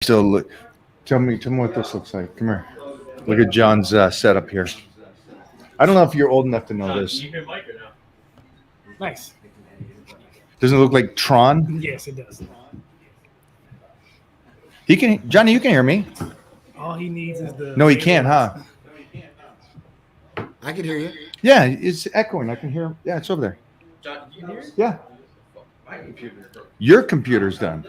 So look, tell me what this looks like. Come here. Look at John's setup here. I don't know if you're old enough to know this. Nice. Doesn't it look like Tron? Yes, it does. He can, Johnny. You can hear me. All he needs is the. No, he can't, huh? I can hear you. Yeah, it's echoing. I can hear him. Yeah, it's over there. Yeah. Your computer's done.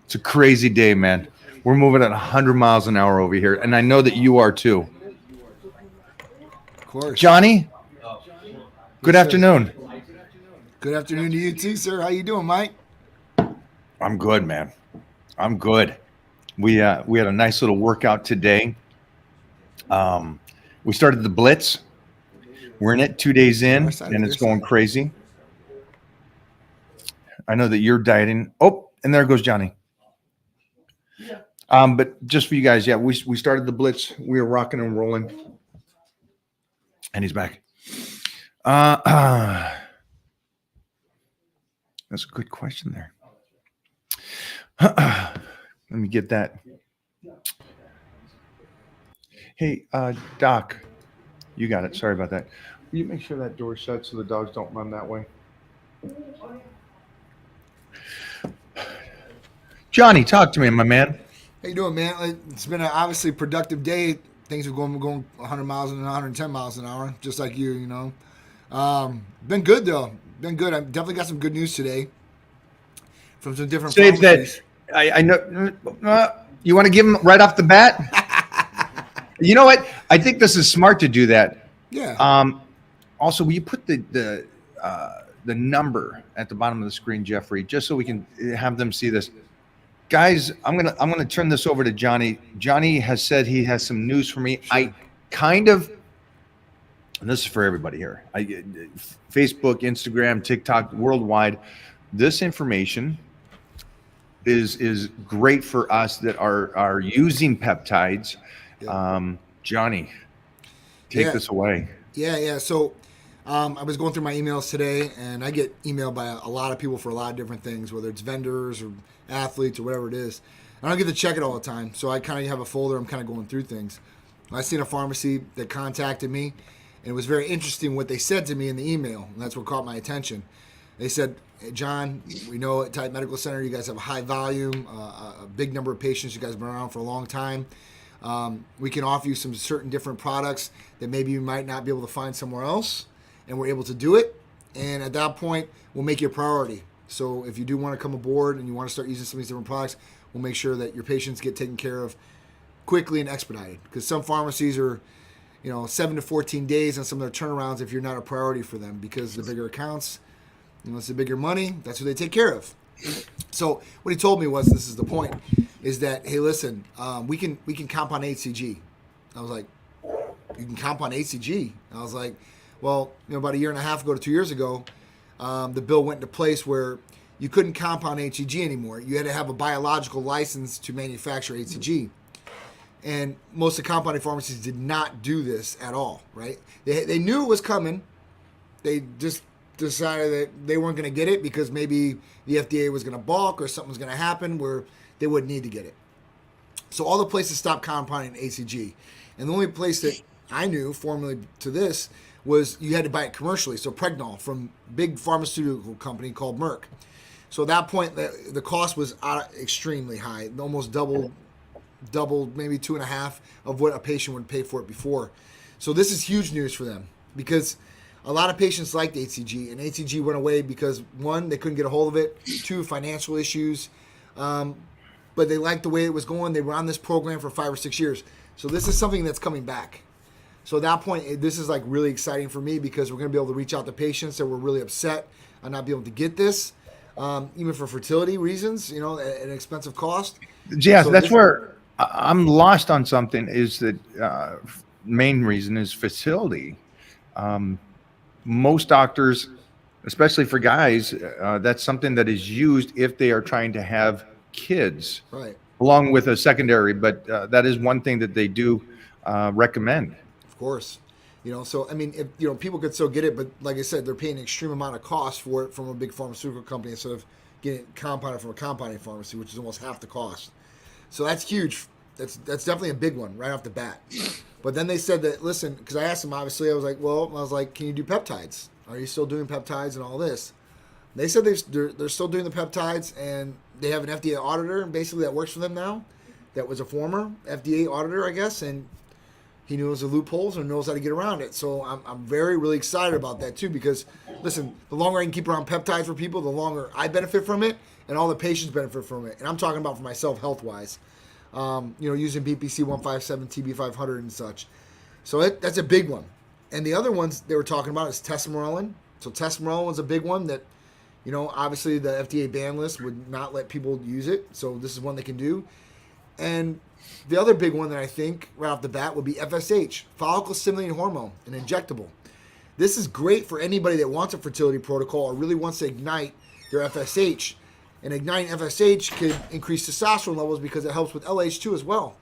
It's a crazy day, man. We're moving at 100 miles an hour over here, and I know that you are too. Of course. Johnny, good afternoon. Good afternoon to you too, sir. How you doing, Mike? I'm good, man. I'm good. We had a nice little workout today. We started the Blitz. We're in it 2 days in, and it's going crazy. I know that you're dieting. Oh, and there goes Johnny. But just for you guys, yeah, we started the Blitz. We are rocking and rolling, and he's back. That's a good question there. Let me get that. Hey, Doc, you got it. Sorry about that. Will you make sure that door's shut so the dogs don't run that way? Johnny, talk to me, my man. How you doing, man? It's been an obviously productive day. Things are going 100 miles and 110 miles an hour, just like you, you know. Been good though. Been good. I definitely got some good news today from some different Save pharmacies. that. I know. You want to give him right off the bat? You know what? I think this is smart to do that. Yeah. Also, will you put the number at the bottom of the screen, Jeffrey, just so we can have them see this? Guys, I'm gonna turn this over to Johnny. Johnny has said he has some news for me. I kind of, and this is for everybody here. Facebook, Instagram, TikTok, worldwide. This information is great for us that are using peptides. Johnny, take this away. Yeah. So I was going through my emails today, and I get emailed by a lot of people for a lot of different things, whether it's vendors or athletes or whatever it is. I don't get to check it all the time, so I kind of have a folder. I'm kind of going through things. I seen a pharmacy that contacted me, and it was very interesting what they said to me in the email, and that's what caught my attention. They said, "Hey, John, we know at Type Medical Center you guys have a high volume, a big number of patients. You guys have been around for a long time. We can offer you some certain different products that maybe you might not be able to find somewhere else, and we're able to do it. And at that point, we'll make you a priority. So if you do want to come aboard and you want to start using some of these different products, we'll make sure that your patients get taken care of quickly and expedited. Because some pharmacies are, 7 to 14 days on some of their turnarounds if you're not a priority for them, because the bigger accounts, it's the bigger money, that's who they take care of." So what he told me was, this is the point, is that, hey, listen, we can compound HCG. I was like, you can compound HCG? I was like, well, about a year and a half ago to 2 years ago, the bill went into place where you couldn't compound HCG anymore. You had to have a biological license to manufacture HCG. And most of the compounding pharmacies did not do this at all, right? They knew it was coming. They just decided that they weren't going to get it because maybe the FDA was going to balk or something was going to happen where they wouldn't need to get it. So all the places stopped compounding HCG. And the only place that I knew formerly to this was you had to buy it commercially. So Pregnol from big pharmaceutical company called Merck. So at that point, the cost was extremely high, almost double, maybe 2.5 of what a patient would pay for it before. So this is huge news for them because a lot of patients liked HCG, and HCG went away because, one, they couldn't get a hold of it, two, financial issues, but they liked the way it was going. They were on this program for 5 or 6 years. So this is something that's coming back. So at that point, this is like really exciting for me because we're going to be able to reach out to patients that were really upset on not being able to get this, even for fertility reasons, at an expensive cost. Yeah, So that's where I'm lost on something. Is that main reason is facility. Most doctors, especially for guys, that's something that is used if they are trying to have kids, Right. along with a secondary. But that is one thing that they do recommend. Of course. So I mean, if people could still get it, but like I said, they're paying an extreme amount of cost for it from a big pharmaceutical company instead of get it compounded from a compounding pharmacy, which is almost half the cost. So that's huge. That's definitely a big one right off the bat. But then they said that, listen, because I asked them, obviously, I was like, can you do peptides? Are you still doing peptides and all this? They said they're still doing the peptides, and they have an FDA auditor, basically, that works for them now. That was a former FDA auditor, I guess, and he knows the loopholes and knows how to get around it. So I'm really excited about that too, because listen, the longer I can keep around peptides for people, the longer I benefit from it, and all the patients benefit from it. And I'm talking about for myself health wise, using BPC 157, TB 500, and such. So that's a big one. And the other ones they were talking about is tesamorelin. So tesamorelin was a big one that, obviously the FDA ban list would not let people use it. So this is one they can do. And the other big one that I think right off the bat would be FSH, follicle stimulating hormone, an injectable. This is great for anybody that wants a fertility protocol or really wants to ignite their FSH. And igniting FSH could increase testosterone levels because it helps with LH2 as well.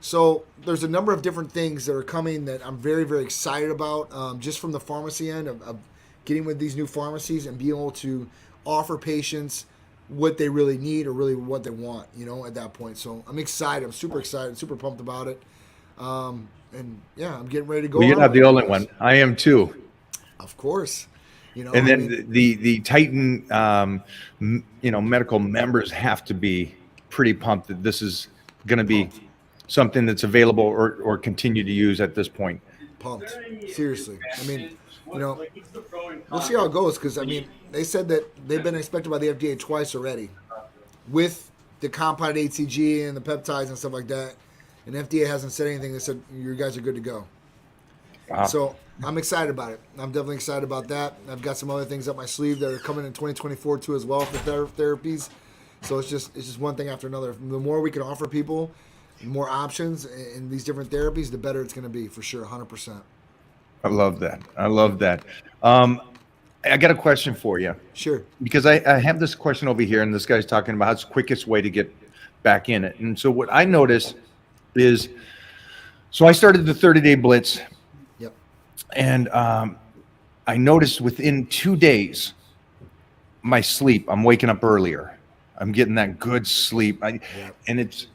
So there's a number of different things that are coming that I'm very excited about, just from the pharmacy end of getting with these new pharmacies and being able to offer patients what they really need or really what they want, at that point. So I'm excited. I'm super excited, super pumped about it. And yeah, I'm getting ready to go. Well, you're not the only one. I am too. Of course. And then the Titan, medical members have to be pretty pumped that this is going to be something that's available or continue to use at this point. Pumped. Seriously. We'll see how it goes, because they said that they've been inspected by the FDA twice already with the compounded HCG and the peptides and stuff like that, and FDA hasn't said anything. They said you guys are good to go. Wow. So I'm excited about it. I'm definitely excited about that. I've got some other things up my sleeve that are coming in 2024 too as well for therapies. So it's just one thing after another. The more we can offer people, more options in these different therapies, the better it's going to be, for sure, 100%. I love that. I got a question for you. Sure. Because I have this question over here, and this guy's talking about how's the quickest way to get back in it. And so what I noticed is, so I started the 30-day blitz. Yep. And I noticed within 2 days, my sleep, I'm waking up earlier. I'm getting that good sleep. And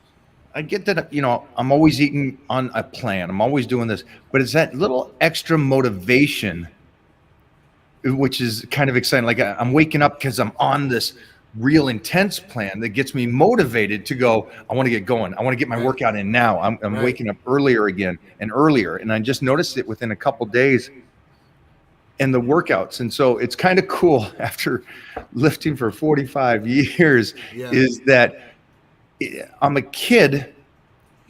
I get that, I'm always eating on a plan. I'm always doing this, but it's that little extra motivation, which is kind of exciting. Like I'm waking up because I'm on this real intense plan that gets me motivated to go, I want to get going. I want to get my workout in now. I'm right. Waking up earlier again and earlier. And I just noticed it within a couple days and the workouts. And so it's kind of cool after lifting for 45 years is that I'm a kid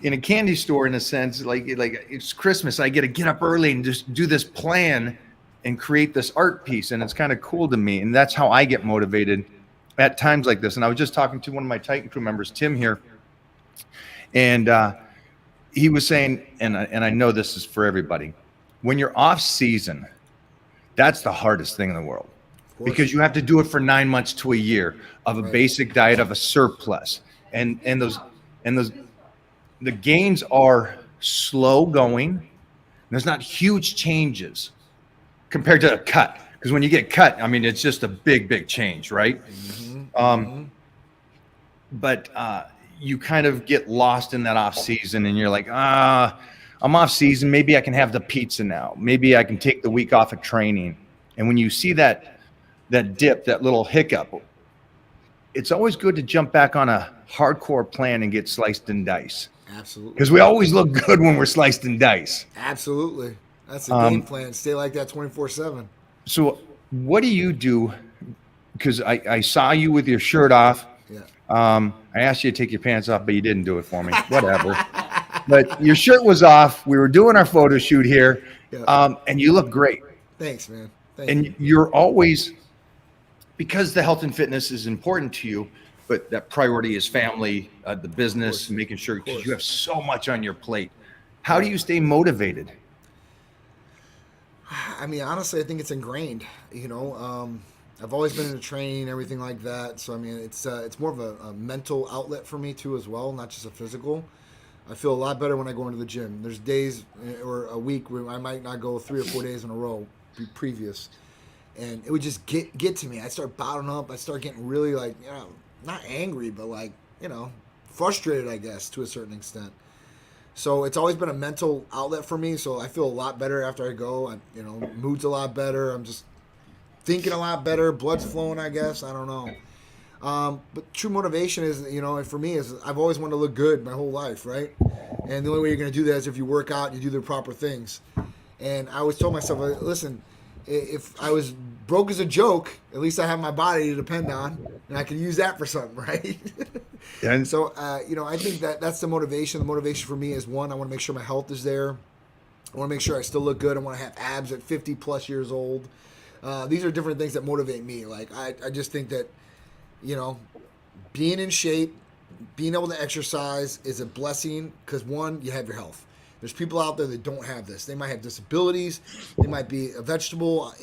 in a candy store, in a sense, like it's Christmas. I get to get up early and just do this plan and create this art piece. And it's kind of cool to me. And that's how I get motivated at times like this. And I was just talking to one of my Titan crew members, Tim here. And he was saying, and I know this is for everybody, when you're off season, that's the hardest thing in the world, because you have to do it for 9 months to a year of a basic diet of a surplus. And the gains are slow going. There's not huge changes compared to a cut, because when you get cut, it's just a big change, right? Mm-hmm. But you kind of get lost in that off season, and you're like, I'm off season. Maybe I can have the pizza now. Maybe I can take the week off of training. And when you see that dip, that little hiccup, it's always good to jump back on a hardcore plan and get sliced and diced. Absolutely. Because we always look good when we're sliced and diced. Absolutely. That's a game plan. Stay like that 24/7. So what do you do? Because I saw you with your shirt off. Yeah. I asked you to take your pants off, but you didn't do it for me. Whatever. But your shirt was off. We were doing our photo shoot here. Yeah. And you look great. Thanks, man. And you're always, because the health and fitness is important to you, but that priority is family, the business, making sure, because you have so much on your plate. How do you stay motivated? Honestly, I think it's ingrained. I've always been into training and everything like that. So, it's more of a mental outlet for me too as well, not just a physical. I feel a lot better when I go into the gym. There's days or a week where I might not go 3 or 4 days in a row previous. and it would just get to me. I'd start bottling up. I'd start getting really like, not angry, but like, frustrated, I guess, to a certain extent. So it's always been a mental outlet for me. So I feel a lot better after I go. Mood's a lot better. I'm just thinking a lot better. Blood's flowing, I guess. I don't know. But true motivation is, for me, is I've always wanted to look good my whole life, right? And the only way you're going to do that is if you work out and you do the proper things. And I always told myself, listen, if I was broke as a joke, at least I have my body to depend on, and I can use that for something, right? And So, I think that's the motivation. The motivation for me is, one, I want to make sure my health is there. I want to make sure I still look good. I want to have abs at 50 plus years old. These are different things that motivate me. Like, I just think that, being in shape, being able to exercise is a blessing because, one, you have your health. There's people out there that don't have this. They might have disabilities. They might be a vegetable.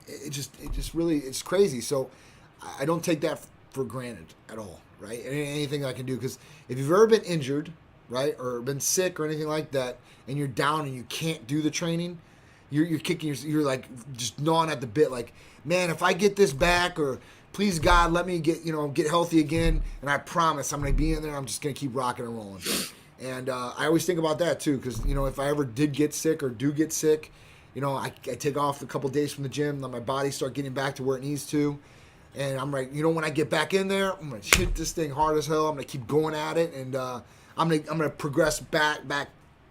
It's crazy. So I don't take that for granted at all, right? Anything I can do, because if you've ever been injured, right, or been sick or anything like that, and you're down and you can't do the training, you're kicking. You're like just gnawing at the bit. Like, man, if I get this back, or please God, let me get healthy again, and I promise I'm going to be in there. I'm just going to keep rocking and rolling. And I always think about that too, because if I ever did get sick or do get sick, I take off a couple days from the gym, let my body start getting back to where it needs to, and I'm like, when I get back in there, I'm gonna hit this thing hard as hell. I'm gonna keep going at it, and I'm gonna progress back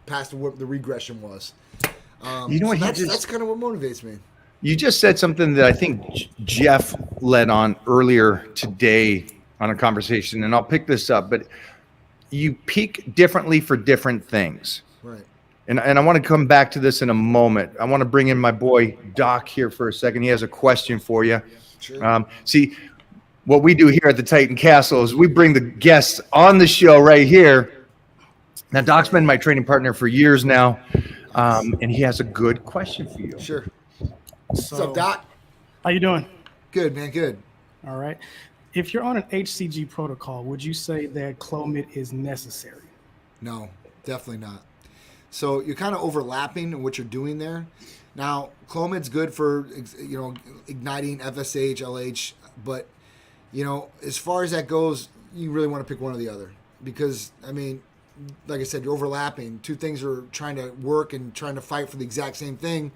past what the regression was. That's kind of what motivates me. you just said something that I think Jeff led on earlier today on a conversation, and I'll pick this up, but you peak differently for different things. Right. And I want to come back to this in a moment. I want to bring in my boy Doc here for a second. He has a question for you. Sure. See, what we do here at the Titan Castle is we bring the guests on the show right here. Now, Doc's been my training partner for years now, and he has a good question for you. Sure. So, What's up, Doc? how you doing? Good, man. Good. All right. If you're on an HCG protocol, would you say that Clomid is necessary? No, definitely not. So you're kind of overlapping in what you're doing there. Now, Clomid's good for igniting FSH, LH, but as far as that goes, you really want to pick one or the other, because like I said, you're overlapping. Two things are trying to work and trying to fight for the exact same thing,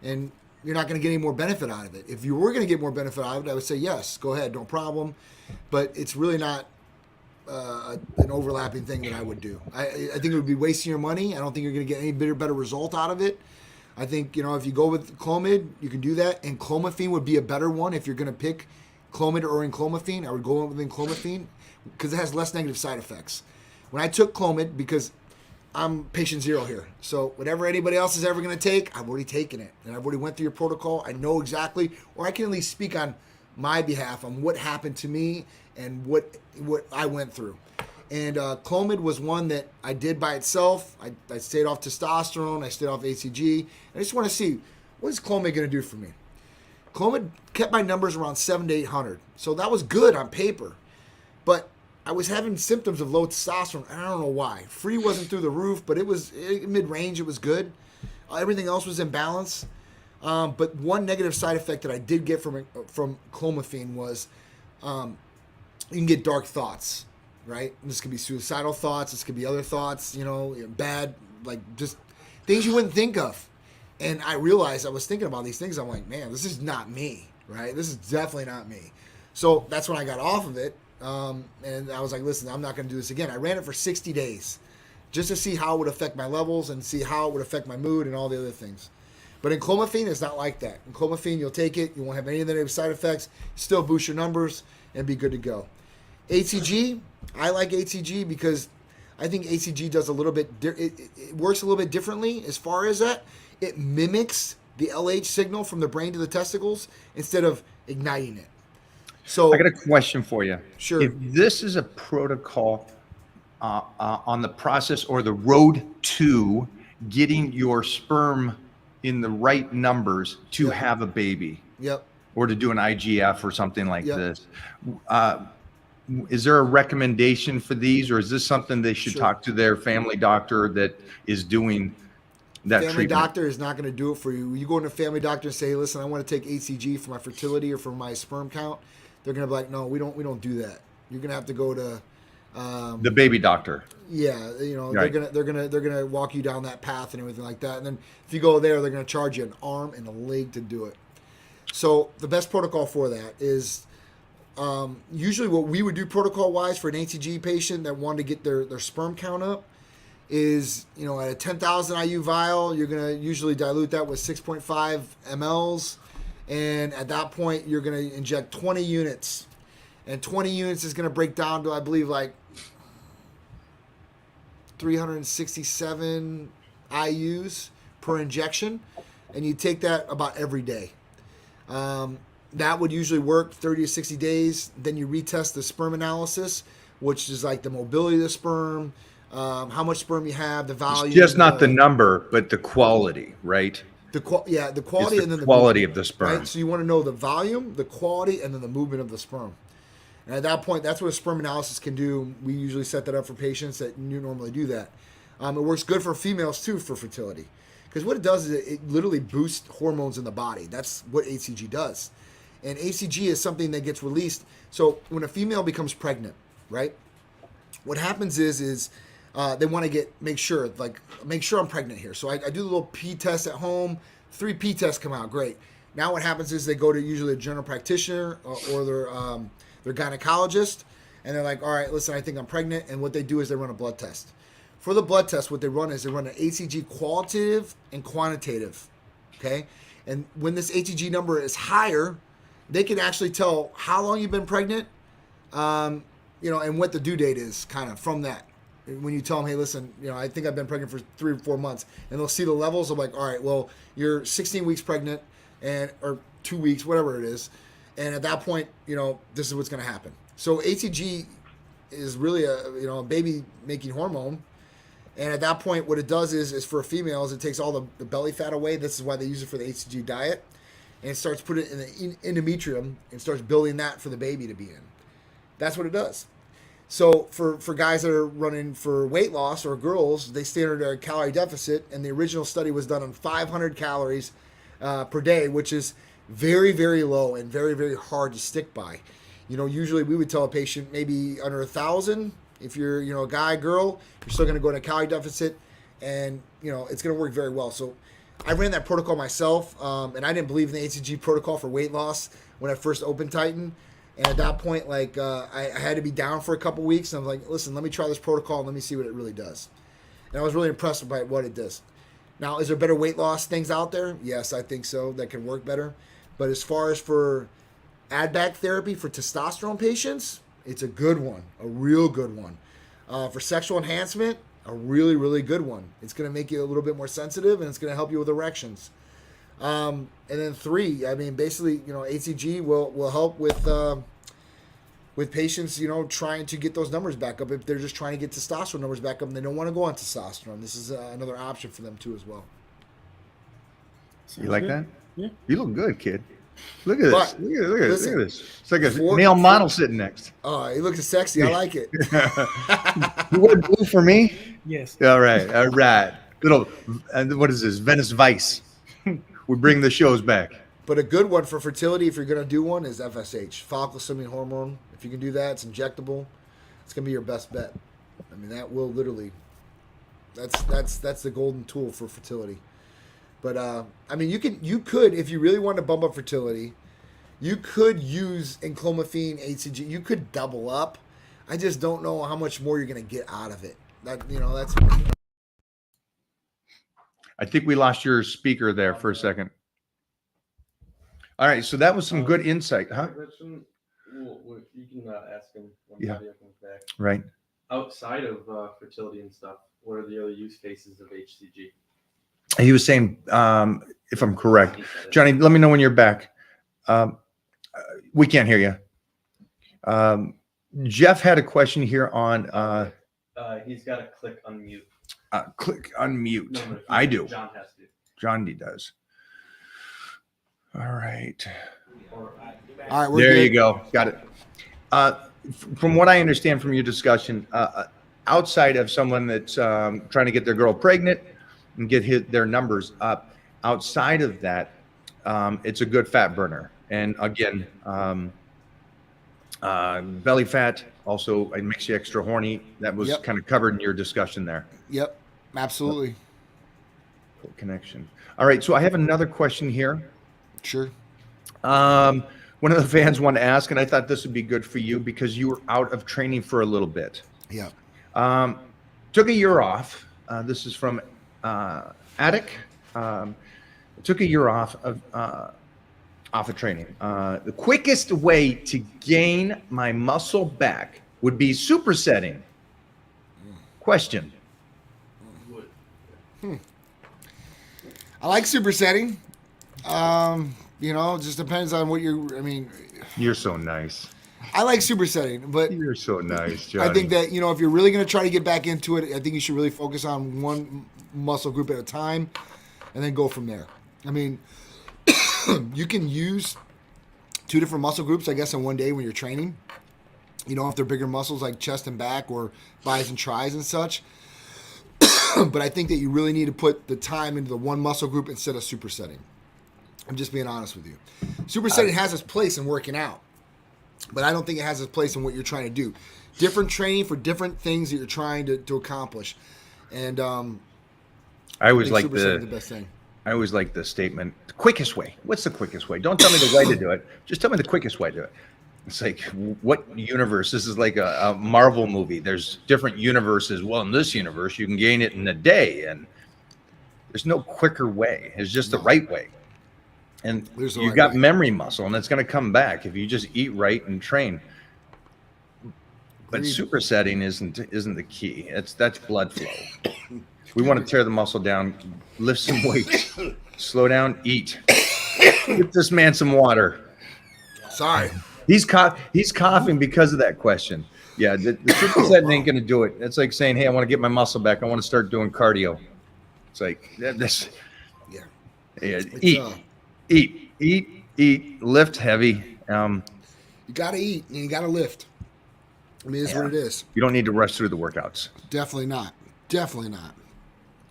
and you're not going to get any more benefit out of it. If you were going to get more benefit out of it, I would say yes, go ahead, no problem. But it's really not an overlapping thing that I would do. I think it would be wasting your money. I don't think you're going to get any better result out of it. I think, if you go with Clomid, you can do that. And Clomiphene would be a better one if you're going to pick Clomid or enclomiphene. I would go with enclomiphene because it has less negative side effects. When I took Clomid, because I'm patient zero here, so whatever anybody else is ever going to take, I've already taken it. And I've already went through your protocol. I know exactly, or I can at least speak on my behalf on what happened to me and what I went through. And Clomid was one that I did by itself. I stayed off testosterone. I stayed off ACG. I just want to see, what is Clomid going to do for me? Clomid kept my numbers around 700 to 800. So that was good on paper. But I was having symptoms of low testosterone. I don't know why. Free wasn't through the roof, but it was mid-range. It was good. Everything else was in balance. But one negative side effect that I did get from Clomiphene was you can get dark thoughts, right? This could be suicidal thoughts. This could be other thoughts, bad, like just things you wouldn't think of. And I realized I was thinking about these things. I'm like, man, this is not me, right? This is definitely not me. So that's when I got off of it. And I was like, listen, I'm not going to do this again. I ran it for 60 days just to see how it would affect my levels and see how it would affect my mood and all the other things. But in Clomiphene, it's not like that. In Clomiphene, you'll take it. You won't have any of the negative side effects. Still boost your numbers and be good to go. ACG, I like ACG because I think ACG does a little bit, it works a little bit differently as far as that. It mimics the LH signal from the brain to the testicles instead of igniting it. So I got a question for you. Sure. If this is a protocol on the process or the road to getting your sperm in the right numbers to Yep. have a baby, Yep. or to do an IGF or something like Yep. this, is there a recommendation for these, or is this something they should Sure. talk to their family doctor that is doing that family treatment. doctor is not going to do it for you. You go to a family doctor and say, hey, listen, I want to take HCG for my fertility or for my sperm count. They're going to be like, no, we don't do that. You're going to have to go to The baby doctor. yeah, you know, Right. they're gonna walk you down that path and everything like that. And then if you go there, they're gonna charge you an arm and a leg to do it. So the best protocol for that is usually what we would do protocol wise for an HCG patient that wanted to get their sperm count up is, you know, at a 10,000 IU vial, you're gonna usually dilute that with 6.5 mLs, and at that point you're gonna inject 20 units, and 20 units is gonna break down to, I believe, like 367 IUs per injection, and you take that about every day. That would usually work 30 to 60 days. Then you retest the sperm analysis, which is like the mobility of the sperm, how much sperm you have, the value. It's just not the number, but the quality, right? the quality, It's and then the quality movement, of the sperm. right? So you want to know the volume, the quality, and then the movement of the sperm. And at that point, that's what a sperm analysis can do. We usually set that up for patients that normally do that. It works good for females too for fertility, because what it does is it literally boosts hormones in the body. That's what HCG does, and HCG is something that gets released. So when a female becomes pregnant, right? What happens is they want to make sure I'm pregnant here. So I do the little P test at home. 3 P tests come out, great. Now what happens is they go to usually a general practitioner or their gynecologist, and they're like, all right, listen, I think I'm pregnant. And what they do is they run a blood test. For the blood test, what they run is they run an HCG qualitative and quantitative, okay? And when this HCG number is higher, they can actually tell how long you've been pregnant, and what the due date is kind of from that. When you tell them, hey, listen, I think I've been pregnant for 3 or 4 months, and they'll see the levels of like, all right, well, you're 16 weeks pregnant or 2 weeks, whatever it is. And at that point, this is what's going to happen. So HCG is really a baby making hormone. And at that point, what it does is for females, it takes all the belly fat away. This is why they use it for the HCG diet. And it starts putting it in the endometrium and starts building that for the baby to be in. That's what it does. So for guys that are running for weight loss or girls, they stay under a calorie deficit. And the original study was done on 500 calories per day, which is very, very low and very, very hard to stick by. Usually we would tell a patient maybe under 1,000. If you're, a guy, girl, you're still going to go in a calorie deficit, and, it's going to work very well. So I ran that protocol myself, and I didn't believe in the HCG protocol for weight loss when I first opened Titan. And at that point, I had to be down for a couple weeks, and I was like, listen, let me try this protocol and let me see what it really does. And I was really impressed by what it does. Now, is there better weight loss things out there? Yes, I think so, that can work better. But as far as for add-back therapy for testosterone patients, it's a good one, a real good one. For sexual enhancement, a really, really good one. It's going to make you a little bit more sensitive, and it's going to help you with erections. And then 3, basically, HCG will help with patients, trying to get those numbers back up. If they're just trying to get testosterone numbers back up and they don't want to go on testosterone, this is another option for them too as well. You like that? Yeah. You look good, kid. Look at this. But, Look at listen, this. It's like a for- male model sitting next. Oh, it looks sexy. I like it. You wear blue for me? Yes. All right. Little, what is this? Venice Vice. We bring the shows back. But a good one for fertility, if you're going to do one, is FSH, follicle stimulating hormone. If you can do that, it's injectable. It's going to be your best bet. That will literally, that's the golden tool for fertility. But you could, if you really want to bump up fertility, you could use enclomiphene, HCG. You could double up. I just don't know how much more you're going to get out of it. That's. I think we lost your speaker there for a second. All right, so that was some good insight, huh? Question, well, you can ask him when Yeah. Fabio comes back. Right. Outside of fertility and stuff, what are the other use cases of HCG? He was saying, if I'm correct, Johnny, let me know when you're back. We can't hear you. Jeff had a question here on He's got to click unmute. click unmute. No, I do. John has to. John D does. All right. Or, All right, we're There good. you go. Got it. From what I understand from your discussion, outside of someone that's trying to get their girl pregnant, and get their numbers up. Outside of that, it's a good fat burner. And again, belly fat also, it makes you extra horny. That was Yep. kind of covered in your discussion there. Yep, absolutely. Connection. All right, so I have another question here. Sure. One of the fans wanted to ask, and I thought this would be good for you because you were out of training for a little bit. Yep. Took a year off. This is from Attic. Took a year off of training. The quickest way to gain my muscle back would be supersetting. Question. I like supersetting. You know, it just depends on what I mean, You're so nice. I like supersetting, but You're so nice, Johnny. I think that, if you're really going to try to get back into it, I think you should really focus on one muscle group at a time and then go from there. I mean, you can use 2 different muscle groups, I guess, in one day when you're training. If they're bigger muscles like chest and back or bis and tris and such. But I think that you really need to put the time into the one muscle group instead of supersetting. I'm just being honest with you. Supersetting has its place in working out, but I don't think it has its place in what you're trying to do. Different training for different things that you're trying to accomplish. And I always think like supersetting's the best thing. I always like the statement, the quickest way. What's the quickest way? Don't tell me the way to do it. Just tell me the quickest way to do it. It's like, what universe? This is like a Marvel movie. There's different universes. Well, in this universe, you can gain it in a day, and there's no quicker way. It's just the right way. And There's the you right got way. memory muscle, and it's going to come back if you just eat right and train. But Agreed. supersetting isn't the key. That's blood flow. We want to tear the muscle down, lift some weights, slow down, eat. Get this man some water. Sorry. He's coughing because of that question. Yeah, the supersetting ain't going to do it. It's like saying, hey, I want to get my muscle back. I want to start doing cardio. It's like, this. Yeah. Yeah, eat, lift heavy. You got to eat and you got to lift. I mean, it's what it is. You don't need to rush through the workouts. Definitely not. Definitely not.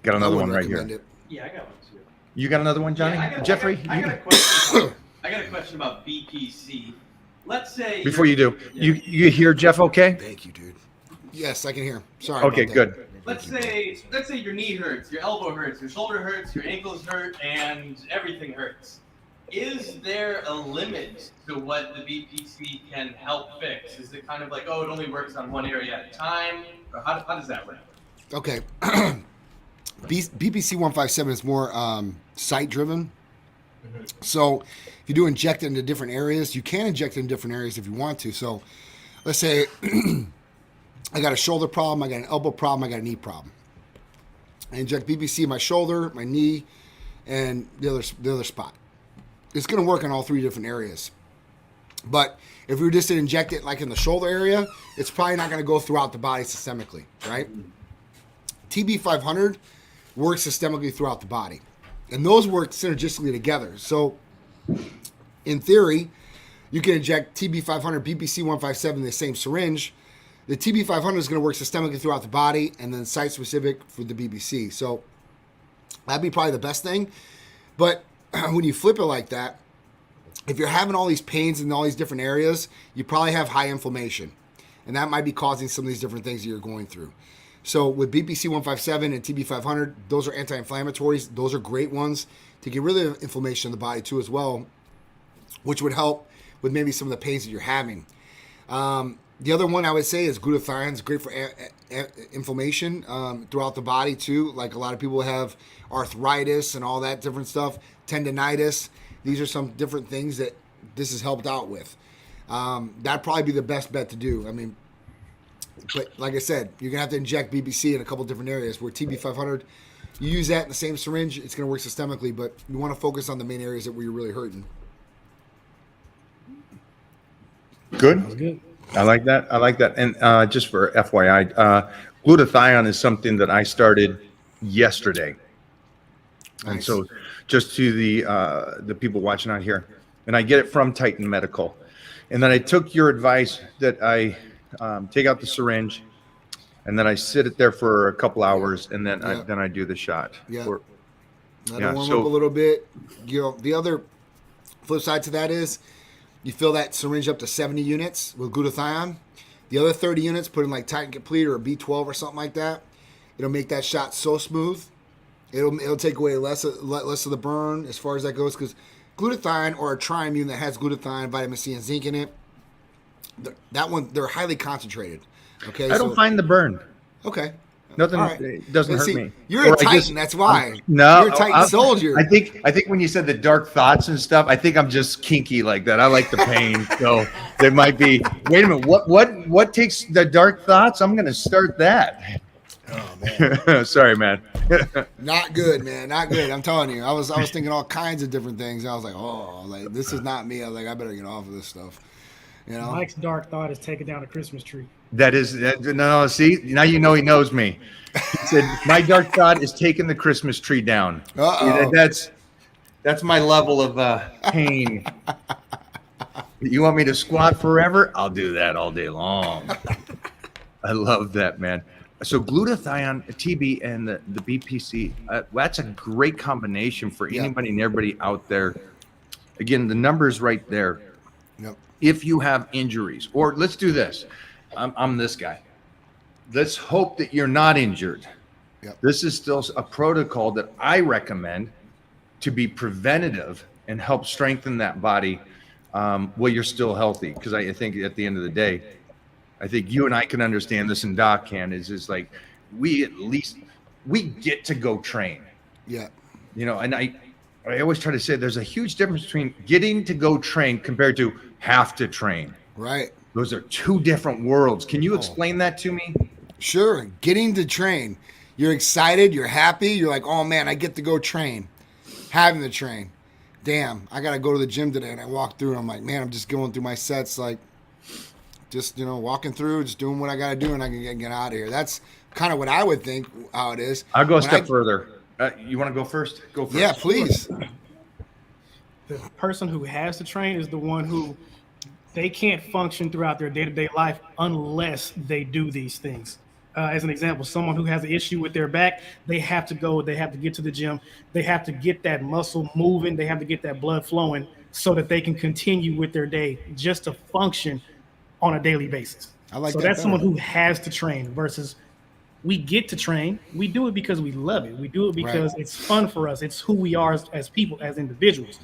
Got another I one wouldn't right recommend here. it. Yeah, I got one too. You got another one, Johnny? Yeah, Jeffrey? I got a question. I got a question about BPC. Let's say Before you do, you hear Jeff okay? Thank you, dude. Yes, I can hear. Sorry. Okay, about that. good. Let's say your knee hurts, your elbow hurts, your shoulder hurts, your ankles hurt, and everything hurts. Is there a limit to what the BPC can help fix? Is it kind of like, oh, it only works on one area at a time? Or how does that work? Okay. BPC 157 is more site driven. So if you do inject it into different areas, you can inject it in different areas if you want to. So let's say I got a shoulder problem, I got an elbow problem, I got a knee problem. I inject BPC in my shoulder, my knee, and the other spot. It's going to work on all 3 different areas. But if we were just to inject it like in the shoulder area, it's probably not going to go throughout the body systemically, right? TB500 works systemically throughout the body. And those work synergistically together. So in theory, you can inject TB500, BPC 157 in the same syringe. The TB500 is going to work systemically throughout the body and then site-specific for the BPC. So that'd be probably the best thing. But when you flip it like that, if you're having all these pains in all these different areas, you probably have high inflammation. And that might be causing some of these different things that you're going through. So with BPC 157 and TB500, those are anti-inflammatories. Those are great ones to get rid of inflammation in the body too as well, which would help with maybe some of the pains that you're having. The other one I would say is glutathione. It's great for inflammation throughout the body too. Like a lot of people have arthritis and all that different stuff, tendonitis. These are some different things that this has helped out with. That'd probably be the best bet to do. I mean, but like I said, you're gonna have to inject BPC in a couple different areas. Where TB500, you use that in the same syringe, it's gonna work systemically, but you want to focus on the main areas where you're really hurting. Good. Good. I like that. And just for FYI, glutathione is something that I started yesterday. And Nice. so just to the people watching out here, and I get it from Titan Medical. And then I took your advice that I take out the syringe and then I sit it there for a couple hours, and then Yeah. I do the shot. Yeah. Or- Let Yeah, it warm so- up a little bit. You know, the other flip side to that is you fill that syringe up to 70 units with glutathione. The other 30 units, put in like Titan Complete or a B12 or something like that. It'll make that shot so smooth. It'll take away less of the burn as far as that goes, because glutathione or a Triimmune that has glutathione, vitamin C, and zinc in it, that one, they're highly concentrated. Okay, I don't find the burn. Okay. Nothing. All right. It doesn't But hurt see, me. You're Or a I Titan, just- that's why. No, You're a Titan I'm- soldier. I think when you said the dark thoughts and stuff, I think I'm just kinky like that. I like the pain, so there might be. Wait a minute. What takes the dark thoughts? I'm gonna start that. Oh man. Sorry, man. Not good, man. Not good. I'm telling you. I was thinking all kinds of different things. I was like, oh, like this is not me. I was like, I better get off of this stuff. You know? Mike's dark thought is taking down a Christmas tree. That is no. See, now you know he knows me. He said my dark thought is taking the Christmas tree down. Uh-oh. That's my level of pain. You want me to squat forever? I'll do that all day long. I love that, man. So glutathione, TB, and the BPC, that's a great combination for Yeah. anybody and everybody out there. Again, the number's right there. Yep. If you have injuries, or let's do this. I'm this guy. Let's hope that you're not injured. Yep. This is still a protocol that I recommend to be preventative and help strengthen that body while you're still healthy. Because I think at the end of the day, I think you and I can understand this, and Doc can, is like we get to go train. Yeah. You know, and I always try to say there's a huge difference between getting to go train compared to have to train. Right. Those are two different worlds. Can you explain that to me? Sure. Getting to train. You're excited. You're happy. You're like, oh man, I get to go train. Having to train. Damn, I got to go to the gym today. And I walk through and I'm like, man, I'm just going through my sets, like just, walking through, just doing what I got to do and I can get out of here. That's kind of what I would think how it is. I'll go a When step I- further. You want to go first? Go first. Yeah, please. The person who has to train is the one who they can't function throughout their day-to-day life unless they do these things. As an example, someone who has an issue with their back, they have to go, they have to get to the gym, they have to get that muscle moving, they have to get that blood flowing so that they can continue with their day just to function on a daily basis. I like so that that's better. someone who has to train versus we get to train. We do it because we love it. We do it because it's fun for us. It's who we are as people, as individuals.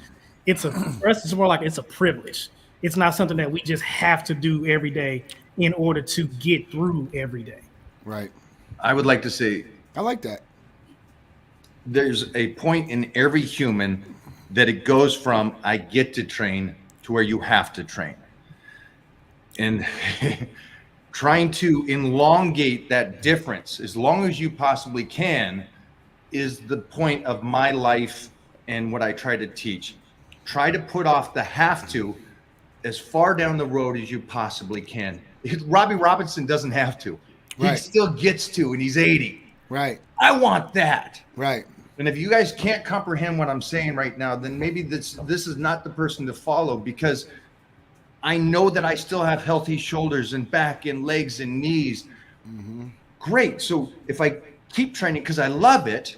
For us, it's more like it's a privilege. It's not something that we just have to do every day in order to get through every day. Right. I would like to say I like that. there's a point in every human that it goes from I get to train to where you have to train. And trying to elongate that difference as long as you possibly can is the point of my life and what I try to teach. Try to put off the have to as far down the road as you possibly can. Robbie Robinson doesn't have to. He Right. still gets to, and he's 80. Right. I want that. Right. And if you guys can't comprehend what I'm saying right now, then maybe this is not the person to follow, because I know that I still have healthy shoulders and back and legs and knees. Great. So if I keep training because I love it,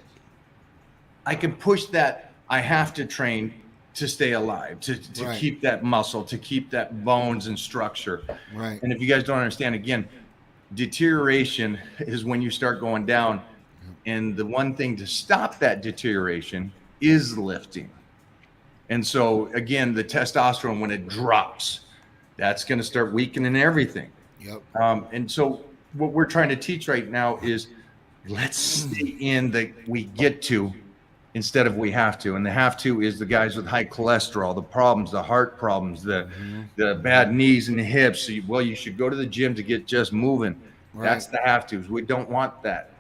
I can push that I have to train to stay alive, to Right. keep that muscle, to keep that bones and structure. Right. And if you guys don't understand, again, deterioration is when you start going down. And the one thing to stop that deterioration is lifting. And so, again, the testosterone, when it drops, that's going to start weakening everything. Yep. And so what we're trying to teach right now is let's stay in the we get to instead of we have to. And the have to is the guys with high cholesterol, the problems, the heart problems, the bad knees and the hips. So you should go to the gym to get just moving. Right. That's the have tos. We don't want that.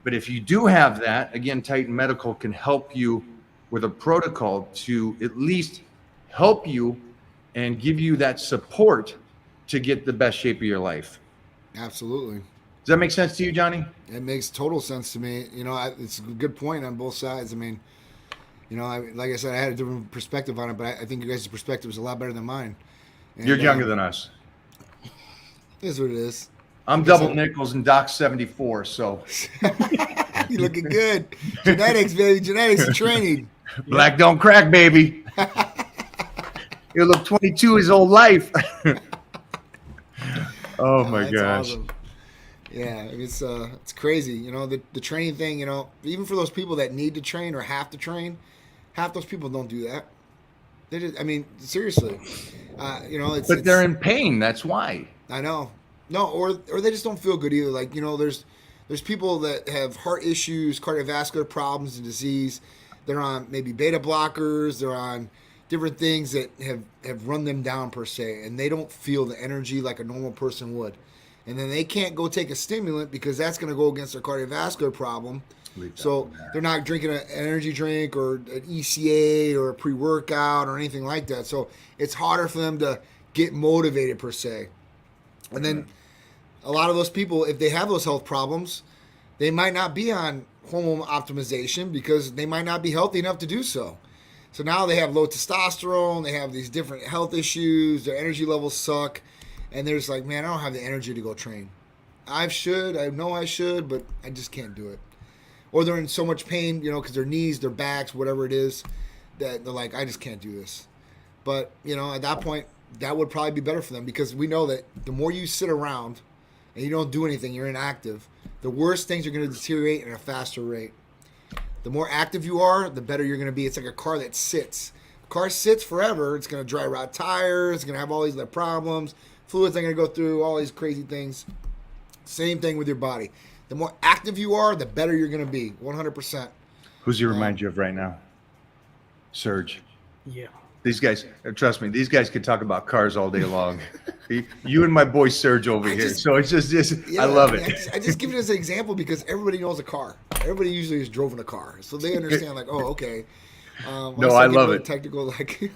But if you do have that, again, Titan Medical can help you with a protocol to at least help you and give you that support to get the best shape of your life. Absolutely. Does that make sense to you, Johnny? It makes total sense to me. It's a good point on both sides. I mean, like I said, I had a different perspective on it, but I think you guys' perspective is a lot better than mine. And, You're younger than us. It is what it is. I'm double nickels and Doc's 74, so You looking good. Genetics, baby. Genetics and training. black don't crack, baby. He'll look 22 his whole life. Oh my That's gosh. awesome. Yeah, it's crazy. You know, the training thing, you know, even for those people that need to train or have to train, half those people don't do that. They just, I mean, seriously. You know, But they're in pain. That's why. I know. No, or they just don't feel good either. Like, you know, there's people that have heart issues, cardiovascular problems and disease. They're on maybe beta blockers, they're on different things that have run them down per se, and they don't feel the energy like a normal person would. And then they can't go take a stimulant because that's going to go against their cardiovascular problem. So they're not drinking an energy drink or an ECA or a pre-workout or anything like that. So it's harder for them to get motivated per se. And then a lot of those people, if they have those health problems, they might not be on hormone optimization because they might not be healthy enough to do so. So now they have low testosterone, they have these different health issues, their energy levels suck, and they're just like, man, I don't have the energy to go train. I know I should, but I just can't do it. Or they're in so much pain, you know, because their knees, their backs, whatever it is, that they're like, I just can't do this. But, you know, at that point, that would probably be better for them because we know that the more you sit around and you don't do anything, you're inactive, the worse things are going to deteriorate at a faster rate. The more active you are, the better you're going to be. It's like a car that sits. A car sits forever. It's going to dry rot tires. It's going to have all these other problems. Fluids are going to go through all these crazy things. Same thing with your body. The more active you are, the better you're going to be. 100%. Who's he remind you of right now? Serge. Yeah. These guys, trust me, these guys could talk about cars all day long. You and my boy Serge over here. So it's just Yeah, I love it. I just give it as an example because everybody knows a car. Everybody usually has driven a car. So they understand like, oh, okay. No, I love it. Technical, like.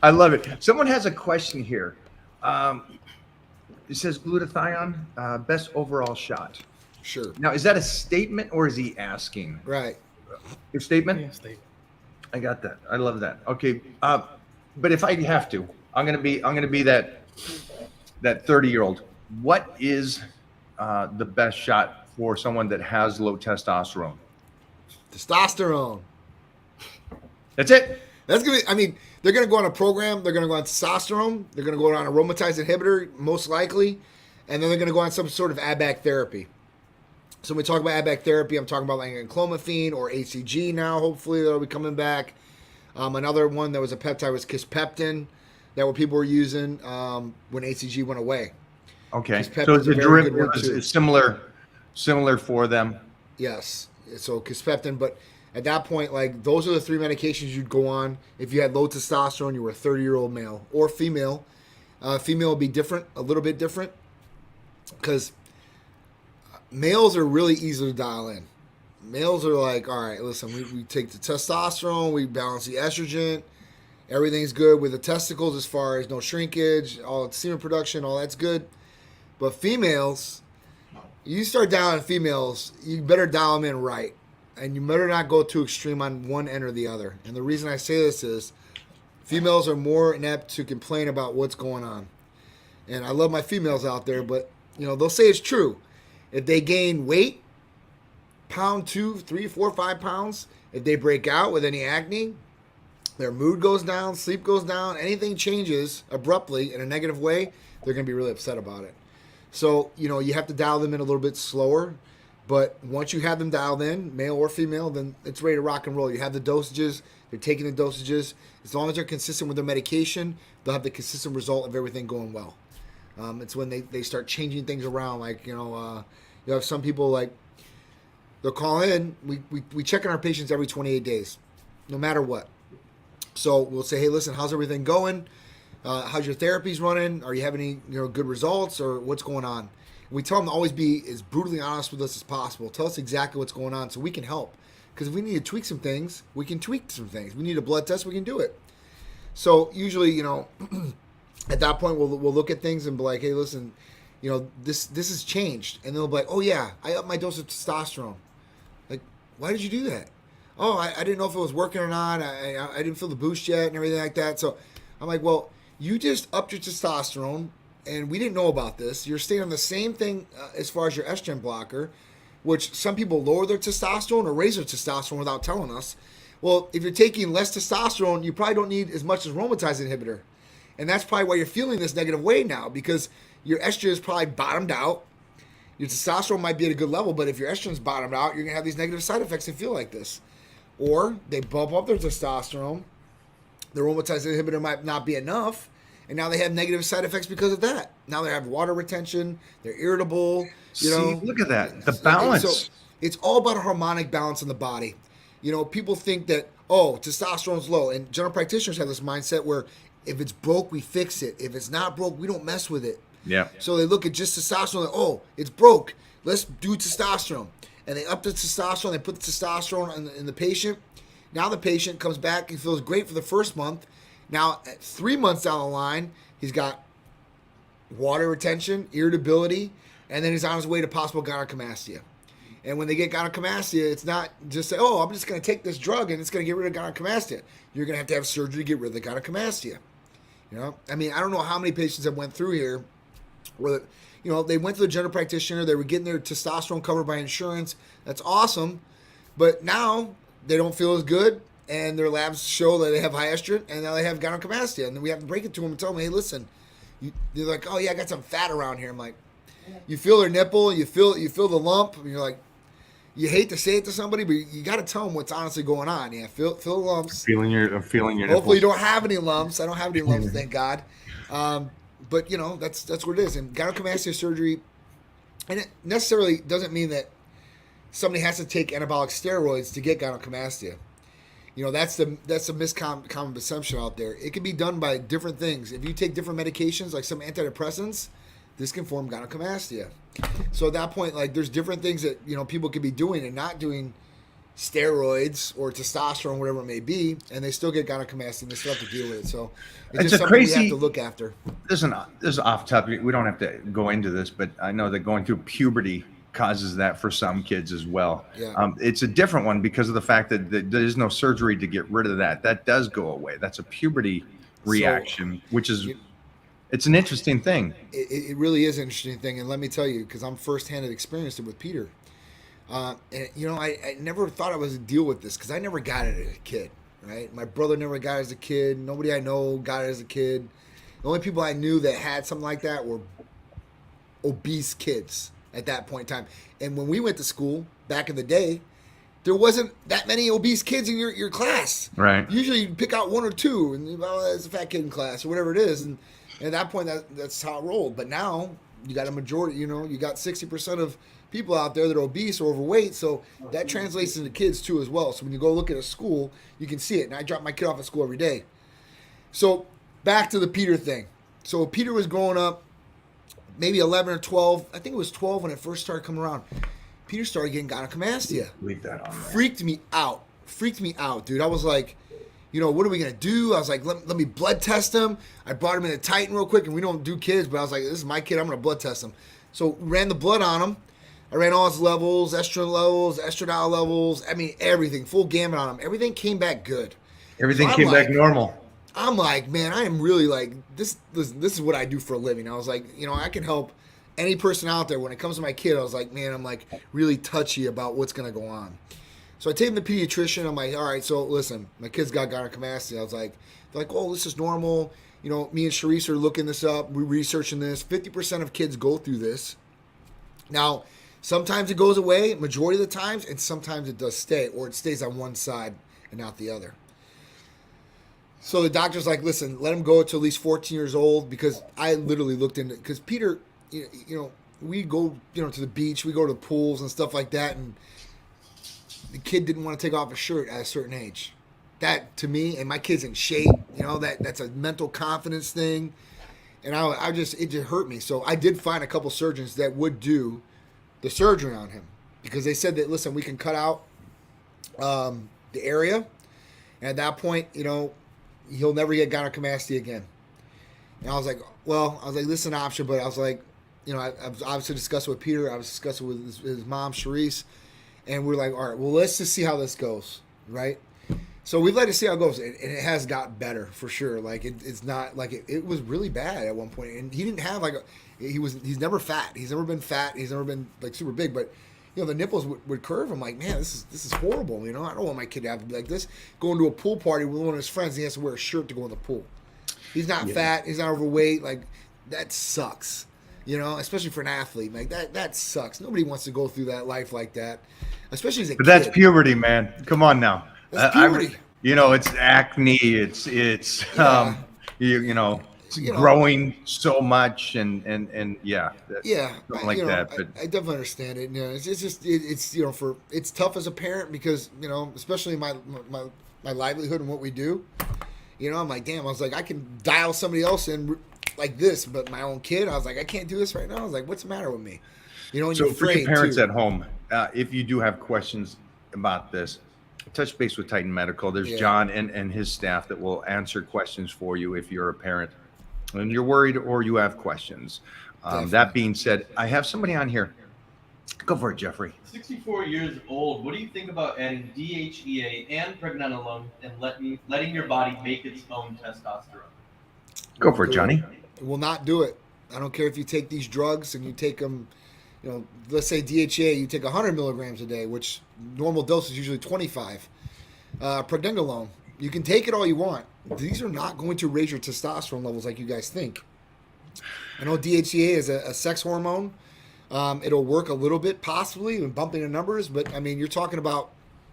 I love it. Someone has a question here. It says glutathione, best overall shot. Sure. Now, is that a statement or is he asking? Right. Your statement? Yeah, stay. I got that. I love that. Okay. But if I have to, I'm gonna be that 30-year-old. What is the best shot for someone that has low testosterone? Testosterone. That's it. That's gonna be. I mean, they're gonna go on a program. They're gonna go on testosterone. They're gonna go on aromatase inhibitor, most likely, and then they're gonna go on some sort of ABAC therapy. So when we talk about ABAC therapy, I'm talking about like clomiphene or HCG now. Hopefully, that'll be coming back. Another one that was a peptide was Kispeptin, that what people were using when HCG went away. Okay. Kispeptin's So it's a a very good one, derivative. too. It's similar for them. Yes. So Kispeptin, but at that point, like those are the three medications you'd go on if you had low testosterone, you were a 30-year-old male or female. Female would be different, a little bit different, because males are really easy to dial in. Males are like, all right, listen, we take the testosterone, we balance the estrogen, everything's good with the testicles as far as no shrinkage, all semen production, all that's good. But females, you start dialing females, you better dial them in right. And you better not go too extreme on one end or the other. And the reason I say this is females are more inept to complain about what's going on. And I love my females out there, but you know, they'll say it's true. If they gain weight, pound 2, 3, 4, 5 pounds, if they break out with any acne, their mood goes down, sleep goes down, anything changes abruptly in a negative way, they're going to be really upset about it. So, you know, you have to dial them in a little bit slower. But once you have them dialed in, male or female, then it's ready to rock and roll. You have the dosages. They're taking the dosages. As long as they're consistent with their medication, they'll have the consistent result of everything going well. It's when they start changing things around. Like, you have some people like, they'll call in. We check on our patients every 28 days, no matter what. So we'll say, hey, listen, how's everything going? How's your therapies running? Are you having any good results or what's going on? We tell them to always be as brutally honest with us as possible. Tell us exactly what's going on so we can help. Because if we need to tweak some things, we can tweak some things. We need a blood test, we can do it. So usually, at that point, we'll look at things and be like, hey, listen, this has changed. And they'll be like, oh, yeah, I upped my dose of testosterone. Like, why did you do that? Oh, I didn't know if it was working or not. I didn't feel the boost yet and everything like that. So I'm like, well, you just upped your testosterone. and we didn't know about this, you're staying on the same thing as far as your estrogen blocker, which some people lower their testosterone or raise their testosterone without telling us. Well, if you're taking less testosterone, you probably don't need as much as aromatase inhibitor. And that's probably why you're feeling this negative way now, because your estrogen is probably bottomed out. Your testosterone might be at a good level, but if your estrogen's bottomed out, you're going to have these negative side effects and feel like this. Or they bump up their testosterone, the aromatase inhibitor might not be enough, and now they have negative side effects because of that. Now they have water retention, they're irritable, you know. See, look at that. The balance. So it's all about a harmonic balance in the body. You know, people think that, oh, testosterone's low, and general practitioners have this mindset where if it's broke, we fix it. If it's not broke, we don't mess with it. Yeah. So they look at just testosterone, like, oh, it's broke, let's do testosterone. And they up the testosterone, they put the testosterone in the patient. Now the patient comes back and feels great for the first month. Now, at 3 months down the line, he's got water retention, irritability, and then he's on his way to possible gynecomastia. And when they get gynecomastia, it's not just say, oh, I'm just going to take this drug and it's going to get rid of gynecomastia. You're going to have surgery to get rid of the gynecomastia. You know, I mean, I don't know how many patients have went through here where, you know, they went to the general practitioner, they were getting their testosterone covered by insurance. That's awesome. But now they don't feel as good, and their labs show that they have high estrogen, and now they have gynecomastia. And then we have to break it to them and tell them, hey, listen, they're like, oh, yeah, I got some fat around here. I'm like, you feel their nipple, you feel the lump, and you're like, you hate to say it to somebody, but you got to tell them what's honestly going on. Yeah, feel the lumps. I'm feeling your Hopefully nipples. you don't have any lumps. I don't have any lumps, thank God. But, you know, that's what it is. And gynecomastia surgery, and it necessarily doesn't mean that somebody has to take anabolic steroids to get gynecomastia. You know, that's a common assumption out there. It can be done by different things. If you take different medications, like some antidepressants, this can form gynecomastia. So at that point, like, there's different things that, you know, people could be doing and not doing steroids or testosterone, whatever it may be, and they still get gynecomastia and they still have to deal with it. So it's It's just a something we crazy- have to look after. This is off topic. We don't have to go into this, but I know that going through puberty causes that for some kids as well. Yeah. It's a different one because of the fact that there is no surgery to get rid of that. That does go away. That's a puberty reaction, which is, it's an interesting thing. It really is an interesting thing, and let me tell you, because I'm firsthand experienced it with Peter. And you know, I never thought I was to deal with this because I never got it as a kid, right? My brother never got it as a kid. Nobody I know got it as a kid. The only people I knew that had something like that were obese kids at that point in time. And when we went to school back in the day, there wasn't that many obese kids in your class. Right. Usually you pick out one or two, and there's a fat kid in class or whatever it is. And at that point, that's how it rolled. But now you got a majority, you know, you got 60% of people out there that are obese or overweight. So that translates into kids too as well. So when you go look at a school, you can see it. And I drop my kid off at school every day. So back to the Peter thing. So Peter was growing up, maybe 11 or 12. I think it was 12 when it first started coming around. Peter started getting gynecomastia. Leave that on there. Freaked me out, dude. I was like, you know, what are we going to do? I was like, let me blood test him. I brought him into Titan real quick, and we don't do kids, but I was like, this is my kid. I'm going to blood test him. So ran the blood on him. I ran all his levels, estradiol levels. I mean, everything, full gamut on him. Everything came back good. Everything So I'm came back like- normal. I'm like, man, I am really like, this is what I do for a living. I was like, you know, I can help any person out there. When it comes to my kid, I was like, man, I'm like really touchy about what's going to go on. So I take him to the pediatrician. I'm like, all right, so listen, my kid's got gynecomastia. I was like, they're like, oh, this is normal. You know, me and Sharice are looking this up. We're researching this. 50% of kids go through this. Now, sometimes it goes away, majority of the times, and sometimes it does stay, or it stays on one side and not the other. So the doctor's like, listen, let him go to at least 14 years old, because I literally looked into it. Because Peter, you know, we go, you know, to the beach, we go to the pools and stuff like that, and the kid didn't want to take off his shirt at a certain age. That, to me, and my kid's in shape, you know, that's a mental confidence thing. And it just hurt me. So I did find a couple surgeons that would do the surgery on him, because they said that, listen, we can cut out the area, and at that point, you know, he'll never get gynecomastia again. And I was like, this is an option, but I was like, you know, I've obviously discussed it with Peter, I was discussing with his mom, Sharice, and we're like, all right, well, let's just see how this goes, right? So we'd like to see how it goes, and it has got better for sure. Like it's not like it was really bad at one point, and he didn't have like he's never fat. He's never been fat. He's never been like super big, but the nipples would curve. I'm like, man, this is horrible. I don't want my kid to have to be like this. Going to a pool party with one of his friends, he has to wear a shirt to go in the pool. He's not fat. He's not overweight. Like that sucks. Especially for an athlete, like that sucks. Nobody wants to go through that life like that, especially as a kid. But that's puberty, man. Come on now. That's puberty. It's acne. It's Yeah. growing so much and yeah. Something like that. But I definitely understand it. It's just it's tough as a parent because especially my livelihood and what we do. I'm like, damn. I was like, I can dial somebody else in like this, but my own kid, I was like, I can't do this right now. I was like, what's the matter with me? And so you're for afraid your parents too. at home, if you do have questions about this, touch base with Titan Medical. There's John and his staff that will answer questions for you if you're a parent and you're worried or you have questions. That being said, I have somebody on here. Go for it, Jeffrey. 64 years old. What do you think about adding DHEA and pregnenolone and letting your body make its own testosterone? Go for it, Johnny. Will not do it. I don't care if you take these drugs and you take them, let's say DHEA, you take 100 milligrams a day, which normal dose is usually 25. Pregnenolone, you can take it all you want. These are not going to raise your testosterone levels like you guys think. I know DHEA is a sex hormone. It'll work a little bit, possibly, in bumping the numbers, but, you're talking about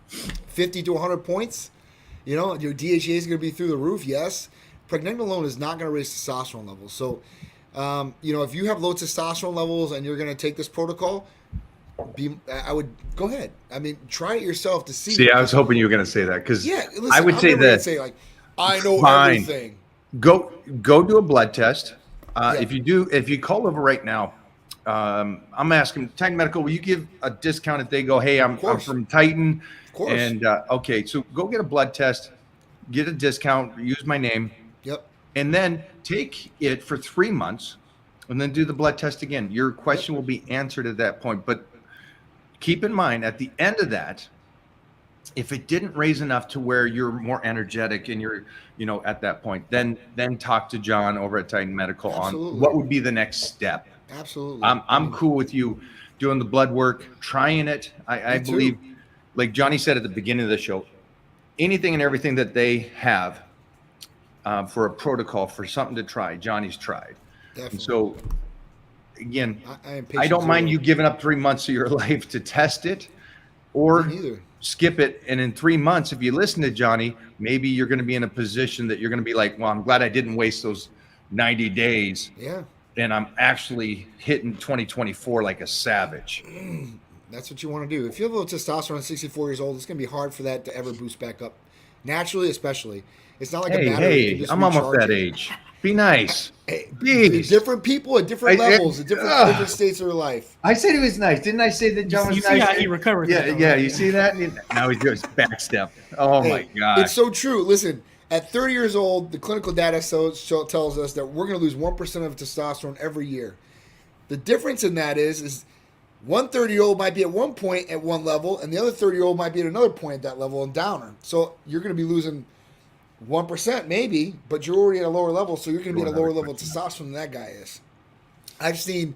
50 to 100 points. Your DHEA is going to be through the roof, yes. Pregnenolone is not going to raise testosterone levels. So, if you have low testosterone levels and you're going to take this protocol, I would go ahead. Try it yourself to see. See, I was hoping you were going to say that because I would I'm say never gonna that. say like, I know Fine. everything. Go do a blood test. If you call over right now, I'm asking Titan Medical, will you give a discount if they go, hey, I'm from Titan? Of course. And okay, so go get a blood test, get a discount, use my name. Yep. And then take it for 3 months and then do the blood test again. Your question will be answered at that point. But keep in mind, at the end of that, if it didn't raise enough to where you're more energetic and you're, at that point, then talk to John over at Titan Medical Absolutely. on what would be the next step. Absolutely. I'm cool with you doing the blood work, trying it. I believe, like Johnny said at the beginning of the show, anything and everything that they have for a protocol, for something to try, Johnny's tried. Definitely. And so, again, am I don't mind patient you giving up 3 months of your life to test it, or Me neither. skip it. And in 3 months, if you listen to Johnny, maybe you're going to be in a position that you're going to be like, well, I'm glad I didn't waste those 90 days. Yeah. And I'm actually hitting 2024 like a savage. That's what you want to do. If you have low testosterone at 64 years old, it's going to be hard for that to ever boost back up. Naturally, especially. It's not like a battery. You can just I'm almost recharge that it. age. Be nice. Hey, Jeez. different people at different levels, at different states of their life. I said he was nice. Didn't I say that John was You nice? see how he recovered. Yeah, that, though, yeah. right? You see that? Now he's doing his backstep. Oh, Hey, my God. It's so true. Listen, at 30 years old, the clinical data tells us that we're going to lose 1% of testosterone every year. The difference in that is one 30-year-old might be at one point at one level, and the other 30-year-old might be at another point at that level and downer. So you're going to be losing 1% maybe, but you're already at a lower level, so you're going to be at a lower level of testosterone than that guy is. I've seen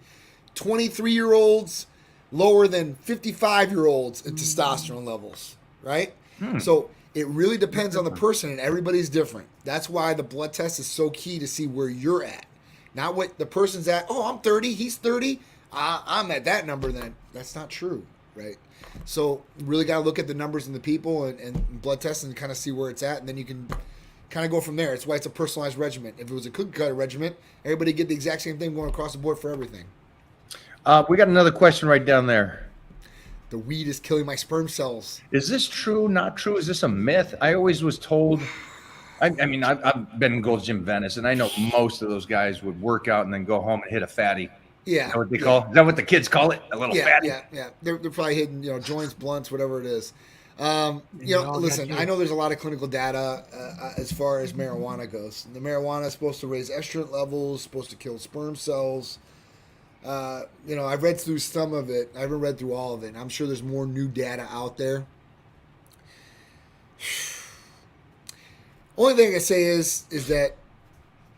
23-year-olds lower than 55-year-olds in testosterone levels, right? So it really depends on the person, and everybody's different. That's why the blood test is so key to see where you're at. Not what the person's at. Oh, I'm 30, he's 30. I'm at that number then. That's not true, right? So you really got to look at the numbers and the people and blood tests and kind of see where it's at, and then you can kind of go from there. It's why it's a personalized regimen. If it was a cookie-cutter regimen, everybody get the exact same thing going across the board for everything. We got another question right down there. The weed is killing my sperm cells. Is this true? Not true? Is this a myth? I always was told. I mean, I've been in Gold's Gym Venice, and I know most of those guys would work out and then go home and hit a fatty. Yeah. Is that what they call? Is that what the kids call it? A little fatty? Yeah. They're probably hitting, joints, blunts, whatever it is. all Listen, got I know there's a lot of clinical data as far as marijuana goes. The marijuana is supposed to raise estrogen levels, supposed to kill sperm cells. I've read through some of it. I haven't read through all of it. I'm sure there's more new data out there. Only thing I say is that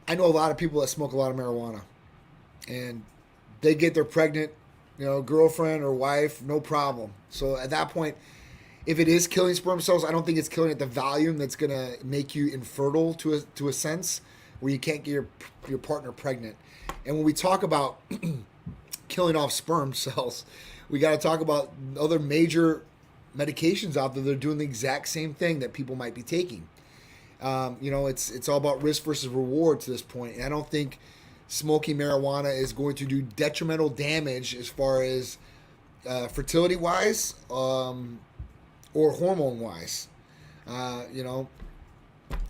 I know a lot of people that smoke a lot of marijuana, and they get their pregnant, girlfriend or wife, no problem. So at that point, if it is killing sperm cells, I don't think it's killing at the volume that's gonna make you infertile to a sense where you can't get your partner pregnant. And when we talk about killing off sperm cells, we got to talk about other major medications out there that are doing the exact same thing that people might be taking. It's all about risk versus reward to this point, and I don't think smoking marijuana is going to do detrimental damage as far as fertility wise or hormone wise.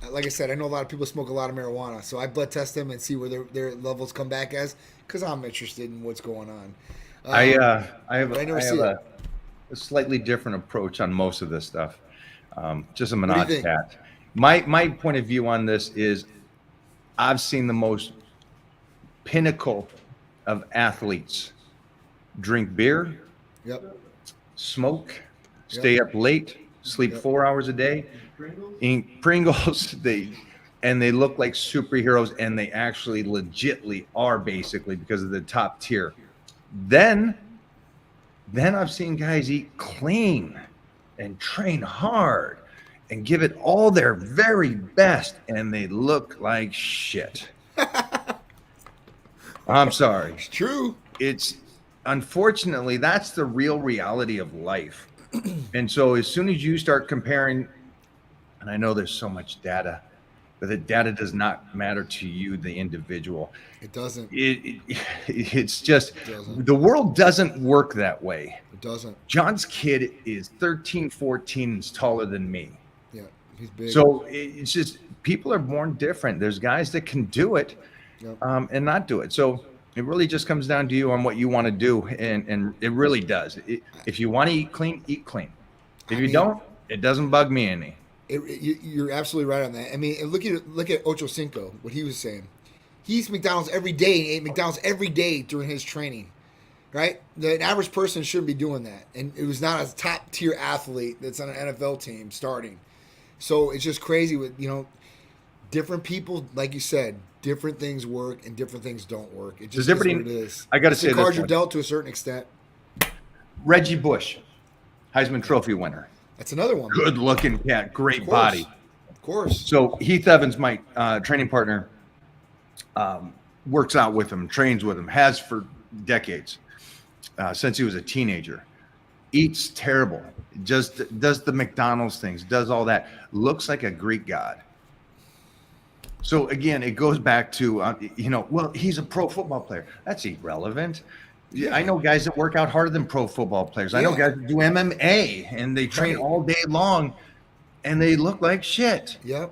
Like I said, I know a lot of people smoke a lot of marijuana, so I blood test them and see where their levels come back as, because I'm interested in what's going on. I have never see a slightly different approach on most of this stuff. Just a do you Menage think? cat. My point of view on this is I've seen the most pinnacle of athletes drink beer, Yep. smoke, stay up late, sleep 4 hours a day, eat Pringles, they look like superheroes, and they actually legitly are, basically, because of the top tier. Then I've seen guys eat clean and train hard and give it all their very best, and they look like shit. I'm sorry. It's true. It's unfortunately that's the real reality of life. And so as soon as you start comparing, and I know there's so much data, but the data does not matter to you, the individual. It doesn't. It's just It doesn't. the world doesn't work that way. It doesn't. John's kid is 13, 14, and is taller than me. Yeah, he's big. So it's just people are born different. There's guys that can do it Yep. and not do it. So it really just comes down to you on what you want to do, and it really does. If you want to eat clean, eat clean. If you don't, it doesn't bug me any. You're absolutely right on that. I mean, and look at Ocho Cinco, what he was saying. He eats McDonald's every day and ate McDonald's every day during his training, right? The average person shouldn't be doing that. And it was not a top tier athlete that's on an NFL team starting. So it's just crazy with, different people, like you said, different things work and different things don't work. It just is what it is. I got to It's say the cards this you're one. dealt to a certain extent. Reggie Bush, Heisman Trophy winner. That's another one. Good looking cat, great Of course. body. Of course. So Heath Evans, my training partner, works out with him, trains with him, has for decades, since he was a teenager. Eats terrible, just does the McDonald's things, does all that. Looks like a Greek god. So again, it goes back to, well, he's a pro football player. That's irrelevant. Yeah, I know guys that work out harder than pro football players. I know Yeah. guys that do MMA and they train Right. all day long and they look like shit. Yep.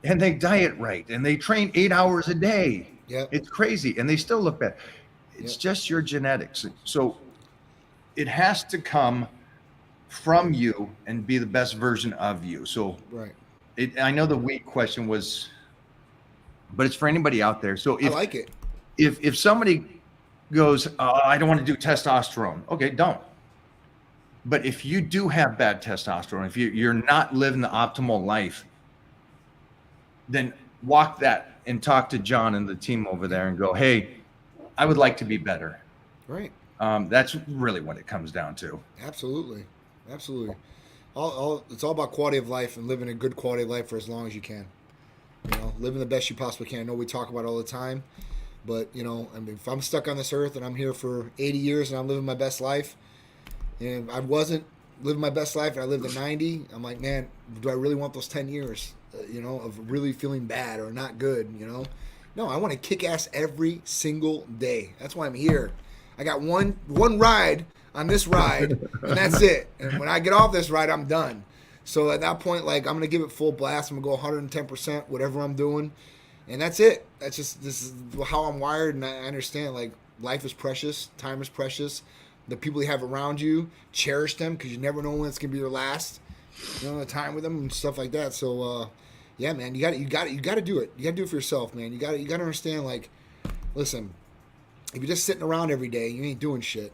And they diet right and they train 8 hours a day. Yep. It's crazy. And they still look bad. It's Yep. just your genetics. So it has to come from you and be the best version of you. So Right. I know the weight question was, but it's for anybody out there. So I like it. if somebody goes, I don't want to do testosterone. Okay, don't. But if you do have bad testosterone, if you're not living the optimal life, then walk that and talk to John and the team over there and go, hey, I would like to be better. Right. That's really what it comes down to. Absolutely. Absolutely. It's all about quality of life and living a good quality of life for as long as you can. Living the best you possibly can. I know we talk about it all the time, but if I'm stuck on this earth and I'm here for 80 years and I'm living my best life, and I wasn't living my best life and I lived at 90, I'm like, man, do I really want those 10 years, of really feeling bad or not good, No, I want to kick ass every single day. That's why I'm here. I got one ride on this ride, and that's it. And when I get off this ride, I'm done. So at that point, I'm going to give it full blast. I'm going to go 110%, whatever I'm doing. And that's it. This is how I'm wired, and I understand, life is precious. Time is precious. The people you have around you, cherish them, because you never know when it's going to be your last, the time with them and stuff like that. So, yeah, man, you got to do it. You got to do it for yourself, man. You got to understand, listen, if you're just sitting around every day, you ain't doing shit,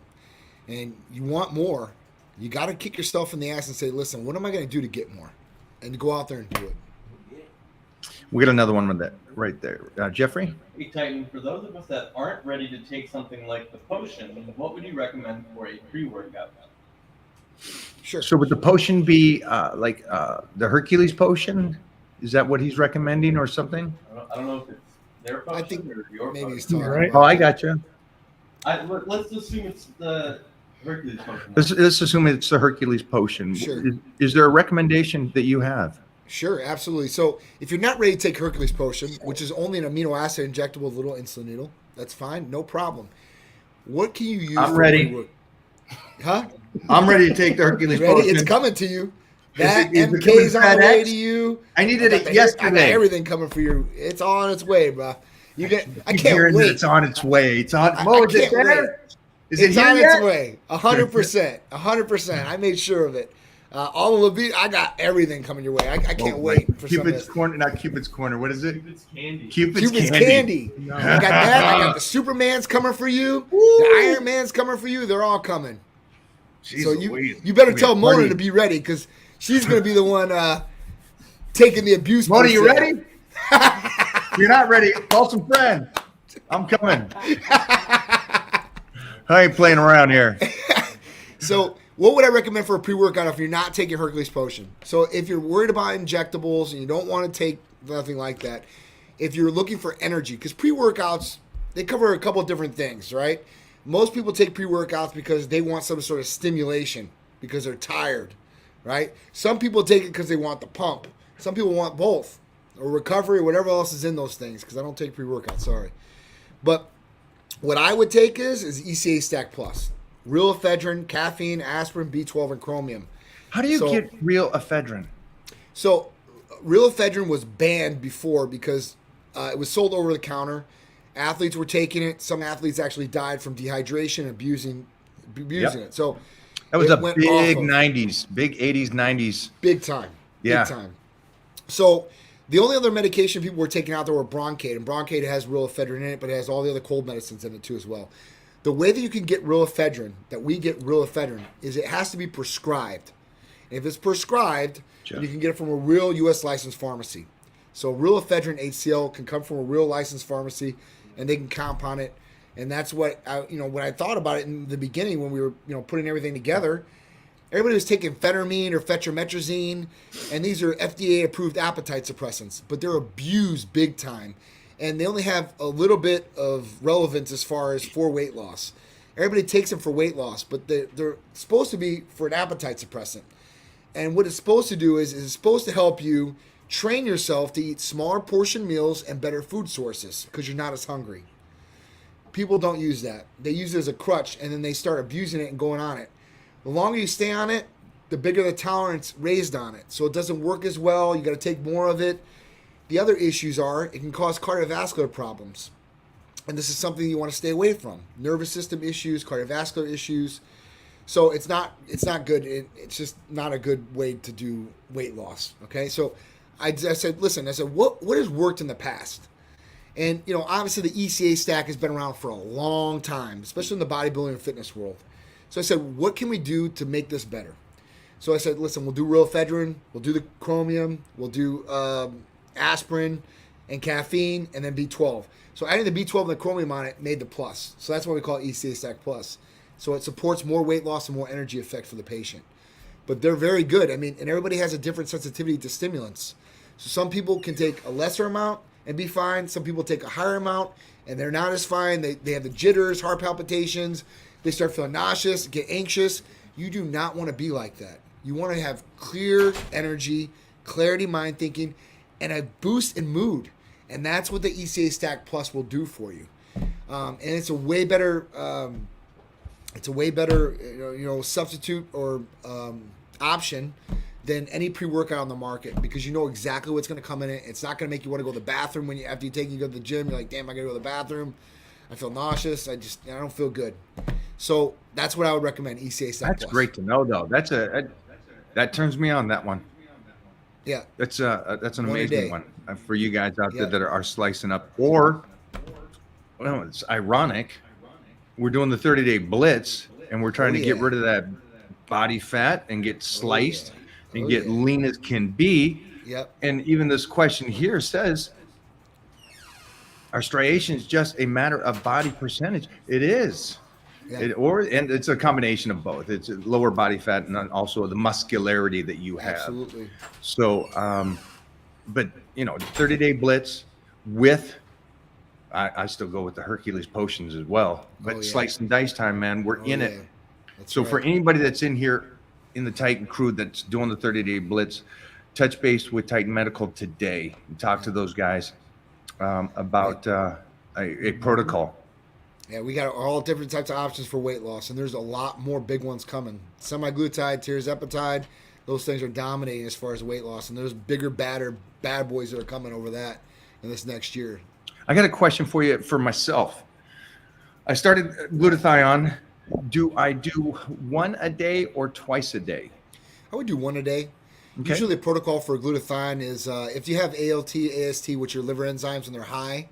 and you want more, you got to kick yourself in the ass and say, listen, what am I going to do to get more? And go out there and do it. We got another one with that right there. Jeffrey? Hey, Titan, for those of us that aren't ready to take something like the potion, what would you recommend for a pre-workout? Sure. So would the potion be the Hercules potion? Is that what he's recommending or something? I don't know if it's their potion think or your maybe potion. he's talking Right. Oh, I got you. Let's assume it's the Hercules potion. Let's assume it's the Hercules potion. Sure. Is there a recommendation that you have? Sure, absolutely. So if you're not ready to take Hercules potion, which is only an amino acid injectable with a little insulin needle, that's fine, no problem. What can you use? I'm for ready. pre-work? Huh? I'm ready to take the Hercules Ready? It's coming to you. That is it MK's on coming the way FedEx? to you. I needed I it got yesterday. everything coming for you. It's on its way, bro. I Keep can't hearing that wait. it's on its way. It's on. I Mo, is it can't there? Is it It's here on yet? its way. 100%. 100%. I made sure of it. All of Levine, I got everything coming your way. I can't wait for some of Cupid's this. Corner, not Cupid's Corner. What is it? Cupid's candy. Cupid's candy. I got that. I got the Superman's coming for you. The Iron Man's coming for you. They're all coming. Jeez So Louise. you better We tell a Mona party. to be ready because she's going to be the one taking the abuse. Mona, per you se. ready? If you're not ready, call some friends. I'm coming. I ain't playing around here. So what would I recommend for a pre-workout if you're not taking Hercules potion? So if you're worried about injectables and you don't want to take nothing like that, if you're looking for energy, because pre-workouts, they cover a couple of different things, right? Most people take pre-workouts because they want some sort of stimulation because they're tired, right? Some people take it because they want the pump. Some people want both, or recovery, or whatever else is in those things, because I don't take pre-workouts, sorry. But what I would take is ECA Stack Plus. Real ephedrine, caffeine, aspirin, B12, and chromium. How do you So- get real ephedrine? So, real ephedrine was banned before because it was sold over the counter. Athletes were taking it. Some athletes actually died from dehydration and abusing it. So, That was it a went big off of- 90s, big 80s, 90s. big time. Yeah. Big time. So, the only other medication people were taking out there were Bronchade. And Bronchade has real ephedrine in it, but it has all the other cold medicines in it too as well. The way that you can get real ephedrine, that we get real ephedrine, is it has to be prescribed. And if it's prescribed, Jeff. you can get it from a real U.S. licensed pharmacy. So real ephedrine HCl can come from a real licensed pharmacy, and they can compound it. And that's what when I thought about it in the beginning when we were putting everything together. Everybody was taking phentermine or fetrometrazine, and these are FDA-approved appetite suppressants, but they're abused big time. And they only have a little bit of relevance as far as for weight loss. Everybody takes them for weight loss, but they're supposed to be for an appetite suppressant. And what it's supposed to do is it's supposed to help you train yourself to eat smaller portion meals and better food sources because you're not as hungry. People don't use that. They use it as a crutch, and then they start abusing it and going on it. The longer you stay on it, the bigger the tolerance raised on it. So it doesn't work as well. You got to take more of it. The other issues are it can cause cardiovascular problems. And this is something you want to stay away from. Nervous system issues, cardiovascular issues. So it's not good. It's just not a good way to do weight loss. Okay. So I said, listen, what has worked in the past? And, obviously the ECA stack has been around for a long time, especially in the bodybuilding and fitness world. So I said, what can we do to make this better? So I said, listen, we'll do real ephedrine, we'll do the chromium, we'll do aspirin and caffeine, and then B12. So adding the B12 and the chromium on it made the plus. So that's why we call it ECA Stack Plus. So it supports more weight loss and more energy effect for the patient. But they're very good. I mean, and everybody has a different sensitivity to stimulants. So some people can take a lesser amount and be fine. Some people take a higher amount and they're not as fine. They have the jitters, heart palpitations. They start feeling nauseous, get anxious. You do not want to be like that. You want to have clear energy, clarity, mind thinking, and a boost in mood. And that's what the ECA Stack Plus will do for you. And it's a way better, substitute or option than any pre-workout on the market because you know exactly what's going to come in it. It's not going to make you want to go to the bathroom after you go to the gym. You're like, damn, I got to go to the bathroom. I feel nauseous. I don't feel good. So that's what I would recommend. ECA Stack That's Plus. great to know, though. That turns me on, that one. Yeah. That's an One a day. amazing one for you guys out there Yeah. that are slicing up. Or, well, it's ironic. We're doing the 30-day blitz, and we're trying to get yeah. rid of that body fat and get sliced and Oh, get yeah. lean as can be. Yep. And even this question here says, are striations just a matter of body percentage? It is. Yeah. And it's a combination of both. It's lower body fat and then also the muscularity that you have. Absolutely. So, but 30-day blitz with, I still go with the Hercules potions as well. But Oh, yeah. slice and dice time, man, we're Oh, in yeah. it. That's So right. for anybody that's in here in the Titan crew that's doing the 30-day blitz, touch base with Titan Medical today and talk to those guys about a protocol. Yeah, we got all different types of options for weight loss, and there's a lot more big ones coming. Semaglutide, tirzepatide, those things are dominating as far as weight loss, and there's bigger, badder, bad boys that are coming over that in this next year. I got a question for you for myself. I started glutathione. Do I do one a day or twice a day? I would do one a day. Okay. Usually, the protocol for glutathione is if you have ALT, AST, which are liver enzymes, and they're high.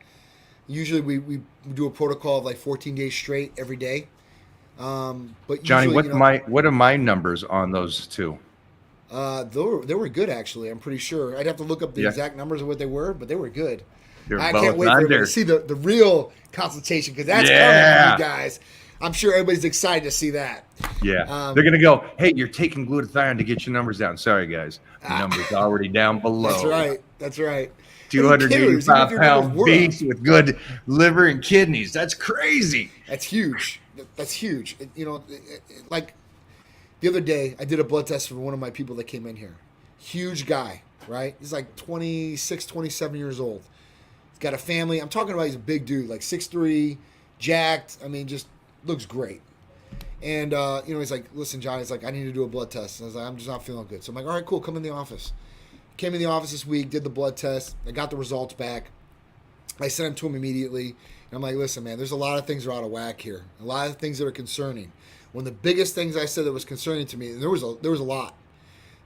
Usually, we do a protocol of like 14 days straight every day. But Johnny, usually, what are my numbers on those two? they were good actually. I'm pretty sure. I'd have to look up the Yeah. exact numbers of what they were, but they were good. They're I both can't wait for everybody under. to see the real consultation because that's Yeah. coming, you guys. I'm sure everybody's excited to see that. Yeah, they're gonna go. Hey, you're taking glutathione to get your numbers down. Sorry, guys, the numbers already down below. That's right. That's right. 285 Even if your numbers pound were up, beast with good liver and kidneys. That's crazy. That's huge. That's huge. Like the other day, I did a blood test for one of my people that came in here. Huge guy, right? He's like 26, 27 years old. He's got a family. I'm talking about he's a big dude, like 6'3", jacked. I mean, just looks great. And, he's like, listen, John, he's like, I need to do a blood test. And I was like, I'm just not feeling good. So I'm like, all right, cool. Come in the office. Came in the office this week, did the blood test. I got the results back. I sent them to him immediately. And I'm like, listen, man, there's a lot of things that are out of whack here. A lot of things that are concerning. One of the biggest things I said that was concerning to me, and there was a lot,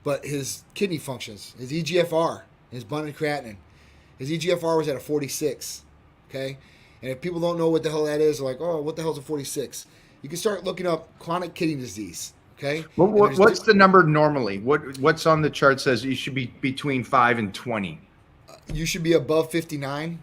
but his kidney functions, his EGFR, his abundant creatinine. His EGFR was at a 46, okay? And if people don't know what the hell that is, they're like, oh, what the hell's a 46? You can start looking up chronic kidney disease, okay? What's the number normally? What's on the chart says you should be between 5 and 20. You should be above 59.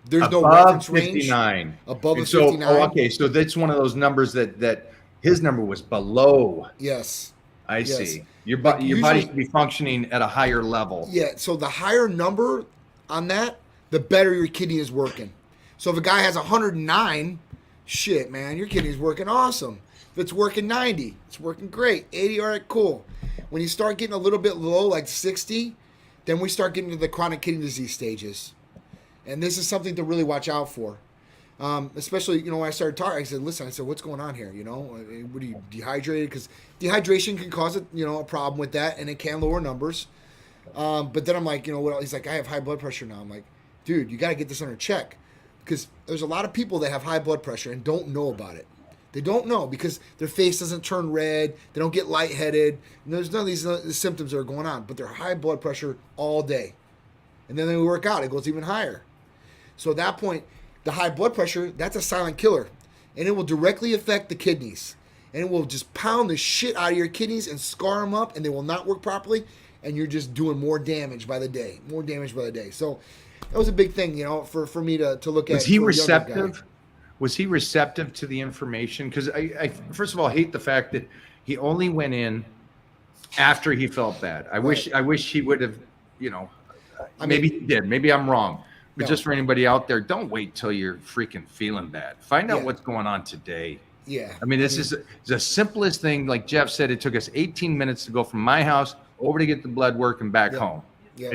There's no Above reference range. 59. Above a And so, 59. okay, so that's one of those numbers that his number was below. Yes. I Yes. see. Your Like body usually- should be functioning at a higher level. Yeah, so the higher number on that, the better your kidney is working. So if a guy has 109, shit, man, your kidney's working awesome. If it's working 90, it's working great. 80, all right, cool. When you start getting a little bit low, like 60, then we start getting to the chronic kidney disease stages. And this is something to really watch out for. Especially, when I started talking, I said, listen, what's going on here? What are you dehydrated? Because dehydration can cause a problem with that, and it can lower numbers. But then I'm like, what? He's like, I have high blood pressure now. I'm like, dude, you got to get this under check. Because there's a lot of people that have high blood pressure and don't know about it. They don't know because their face doesn't turn red. They don't get lightheaded. And there's none of these symptoms that are going on. But they're high blood pressure all day. And then they work out. It goes even higher. So at that point, the high blood pressure, that's a silent killer. And it will directly affect the kidneys. And it will just pound the shit out of your kidneys and scar them up. And they will not work properly. And you're just doing more damage by the day. More damage by the day. So that was a big thing, for me to look at. Was he for a younger guy. receptive? Was he receptive to the information? Because I first of all hate the fact that he only went in after he felt bad. I wish he would have, maybe he did. Maybe I'm wrong. But No. just for anybody out there, don't wait till you're freaking feeling bad. Find out Yeah. what's going on today. Yeah. I mean, this is the simplest thing. Like Jeff said, it took us 18 minutes to go from my house over to get the blood work and back Yeah. home. Yeah.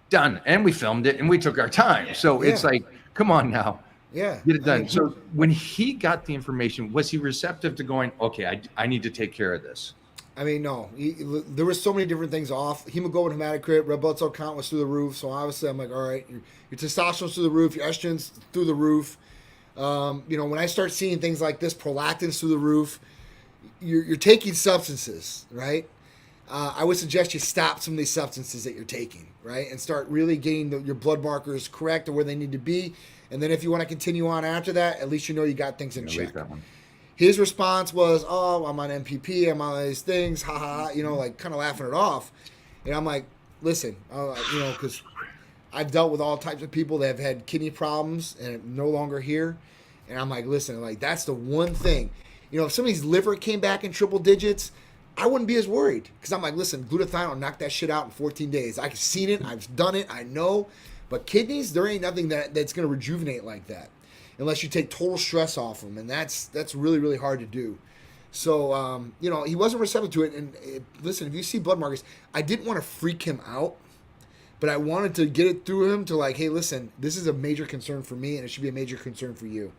Done. And we filmed it and we took our time. So it's Yeah. like, come on now. Yeah. Get it I done. mean, So when he got the information, was he receptive to going, okay, I need to take care of this? no. There was so many different things off. Hemoglobin, hematocrit, red blood cell count was through the roof. So obviously I'm like, all right, your testosterone's through the roof, your estrogen's through the roof. When I start seeing things like this, prolactin's through the roof, you're taking substances, right? I would suggest you stop some of these substances that you're taking, right? And start really getting your blood markers correct or where they need to be. And then if you want to continue on after that, at least you got things in Yeah, check. leave that one. His response was, oh, I'm on MPP, I'm on these things, haha, like kind of laughing it off. And I'm like, listen, because I've dealt with all types of people that have had kidney problems and are no longer here. And I'm like, listen, like that's the one thing. If somebody's liver came back in triple digits, I wouldn't be as worried. Because I'm like, listen, glutathione will knock that shit out in 14 days. I've seen it. I've done it. I know. But kidneys, there ain't nothing that's going to rejuvenate like that. Unless you take total stress off them. And that's really, really hard to do. So, he wasn't receptive to it. And listen, if you see blood markers, I didn't want to freak him out. But I wanted to get it through him to like, hey, listen, this is a major concern for me. And it should be a major concern for you.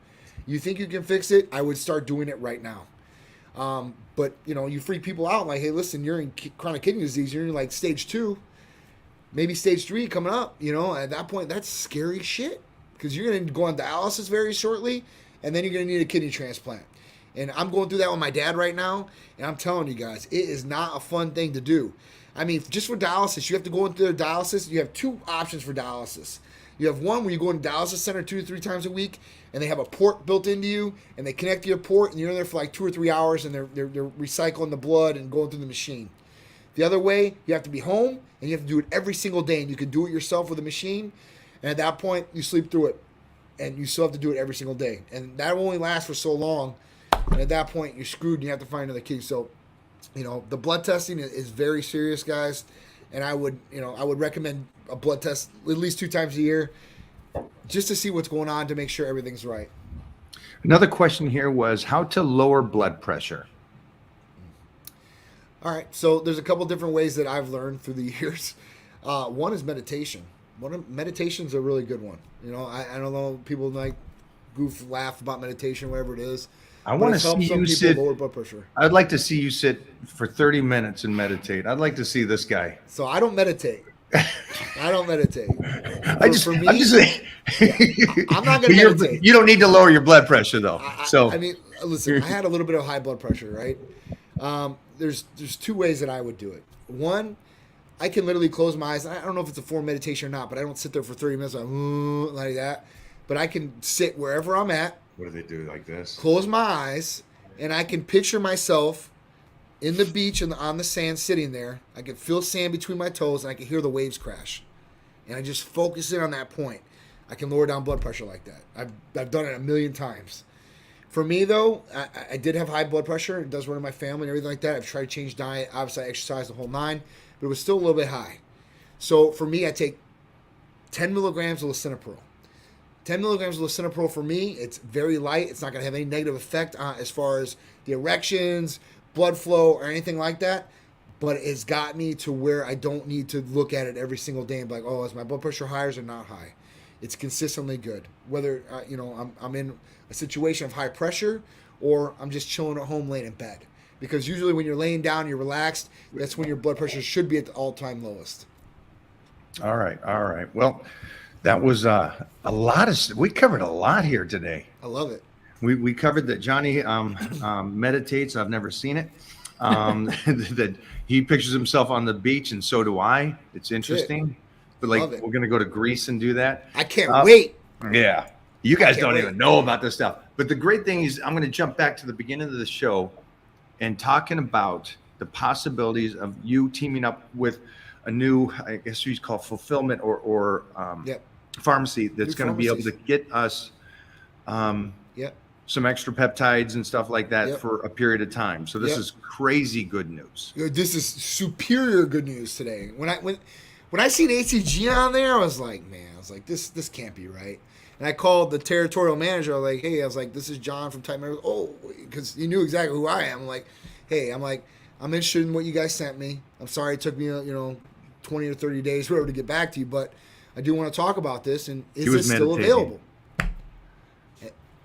You think you can fix it? I would start doing it right now. But, you freak people out like, hey, listen, you're in chronic kidney disease. You're in like stage 2, maybe stage 3 coming up. At that point, that's scary shit. Because you're going to go on dialysis very shortly, and then you're going to need a kidney transplant. And I'm going through that with my dad right now, and I'm telling you guys, it is not a fun thing to do. I mean, just for dialysis, you have to go into their dialysis. You have 2 options for dialysis. You have one where you go in dialysis center 2 to 3 times a week, and they have a port built into you, and they connect to your port, and you're in there for like 2 or 3 hours, and they're recycling the blood and going through the machine. The other way, you have to be home, and you have to do it every single day, and you can do it yourself with a machine, and at that point, you sleep through it, and you still have to do it every single day, and that will only last for so long, and at that point, you're screwed, and you have to find another key. So, the blood testing is very serious, guys, and I would recommend a blood test at least 2 times a year, just to see what's going on to make sure everything's right. Another question here was how to lower blood pressure. All right, so there's a couple different ways that I've learned through the years. One is meditation. Meditation's a really good one. I don't know, people like laugh about meditation, whatever it is. I want to see you sit. Lower blood pressure. I'd like to see you sit for 30 minutes and meditate. I'd like to see this guy. So I don't meditate. I don't meditate. I'm not going to meditate. You don't need to lower your blood pressure though. I mean, listen, I had a little bit of high blood pressure, right? There's 2 ways that I would do it. One, I can literally close my eyes. I don't know if it's a form of meditation or not, but I don't sit there for 30 minutes like that. But I can sit wherever I'm at. What do they do like this? Close my eyes, and I can picture myself in the beach and on the sand sitting there. I can feel sand between my toes, and I can hear the waves crash. And I just focus in on that point. I can lower down blood pressure like that. I've done it a million times. For me, though, I did have high blood pressure. It does run in my family and everything like that. I've tried to change diet. Obviously, I exercised the whole 9, but it was still a little bit high. So for me, I take 10 milligrams of lisinopril. 10 milligrams of lisinopril for me, it's very light. It's not going to have any negative effect as far as the erections, blood flow, or anything like that. But it's got me to where I don't need to look at it every single day and be like, oh, is my blood pressure high or is it not high? It's consistently good. Whether, I'm in a situation of high pressure or I'm just chilling at home laying in bed. Because usually when you're laying down, you're relaxed, that's when your blood pressure should be at the all-time lowest. All right. Well, that was a lot of. We covered a lot here today. I love it. We covered that Johnny meditates. I've never seen it. That he pictures himself on the beach, and so do I. It's interesting. But we're gonna go to Greece and do that. I can't wait. Yeah, you guys don't even know about this stuff. But the great thing is, I'm gonna jump back to the beginning of the show and talking about the possibilities of you teaming up with a new, I guess you call fulfillment or pharmacy that's going to be able to get us some extra peptides and stuff like that for a period of time. So this is crazy good news. This is superior good news today. When I seen ACG on there, I was like, this can't be right. And I called the territorial manager. I was like, hey, this is John from Type Medical. Oh, because he knew exactly who I am. I'm like, hey, I'm interested in what you guys sent me. I'm sorry it took me 20 or 30 days, whatever, to get back to you, but I do want to talk about this, and is it still available?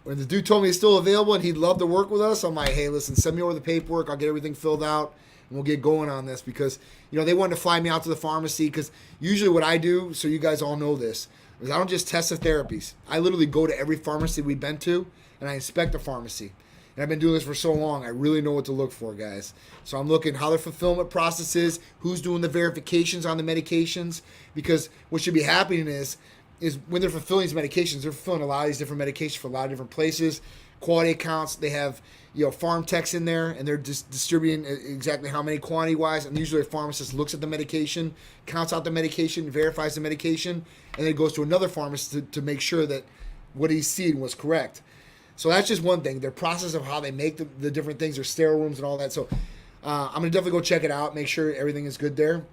When the dude told me it's still available and he'd love to work with us, I'm like, hey, listen, send me over the paperwork. I'll get everything filled out, and we'll get going on this because, they wanted to fly me out to the pharmacy because usually what I do, so you guys all know this, is I don't just test the therapies. I literally go to every pharmacy we've been to, and I inspect the pharmacy. And I've been doing this for so long, I really know what to look for, guys. So I'm looking how their fulfillment process is, who's doing the verifications on the medications, because what should be happening is when they're fulfilling these medications, they're fulfilling a lot of these different medications for a lot of different places. quality accounts. They have farm techs in there, and they're just distributing exactly how many quantity wise. And usually a pharmacist looks at the medication, counts out the medication, verifies the medication, and then goes to another pharmacist to make sure that what he's seeing was correct. So that's just one thing. Their process of how they make the different things, their sterile rooms and all that. So I'm going to definitely go check it out, make sure everything is good there.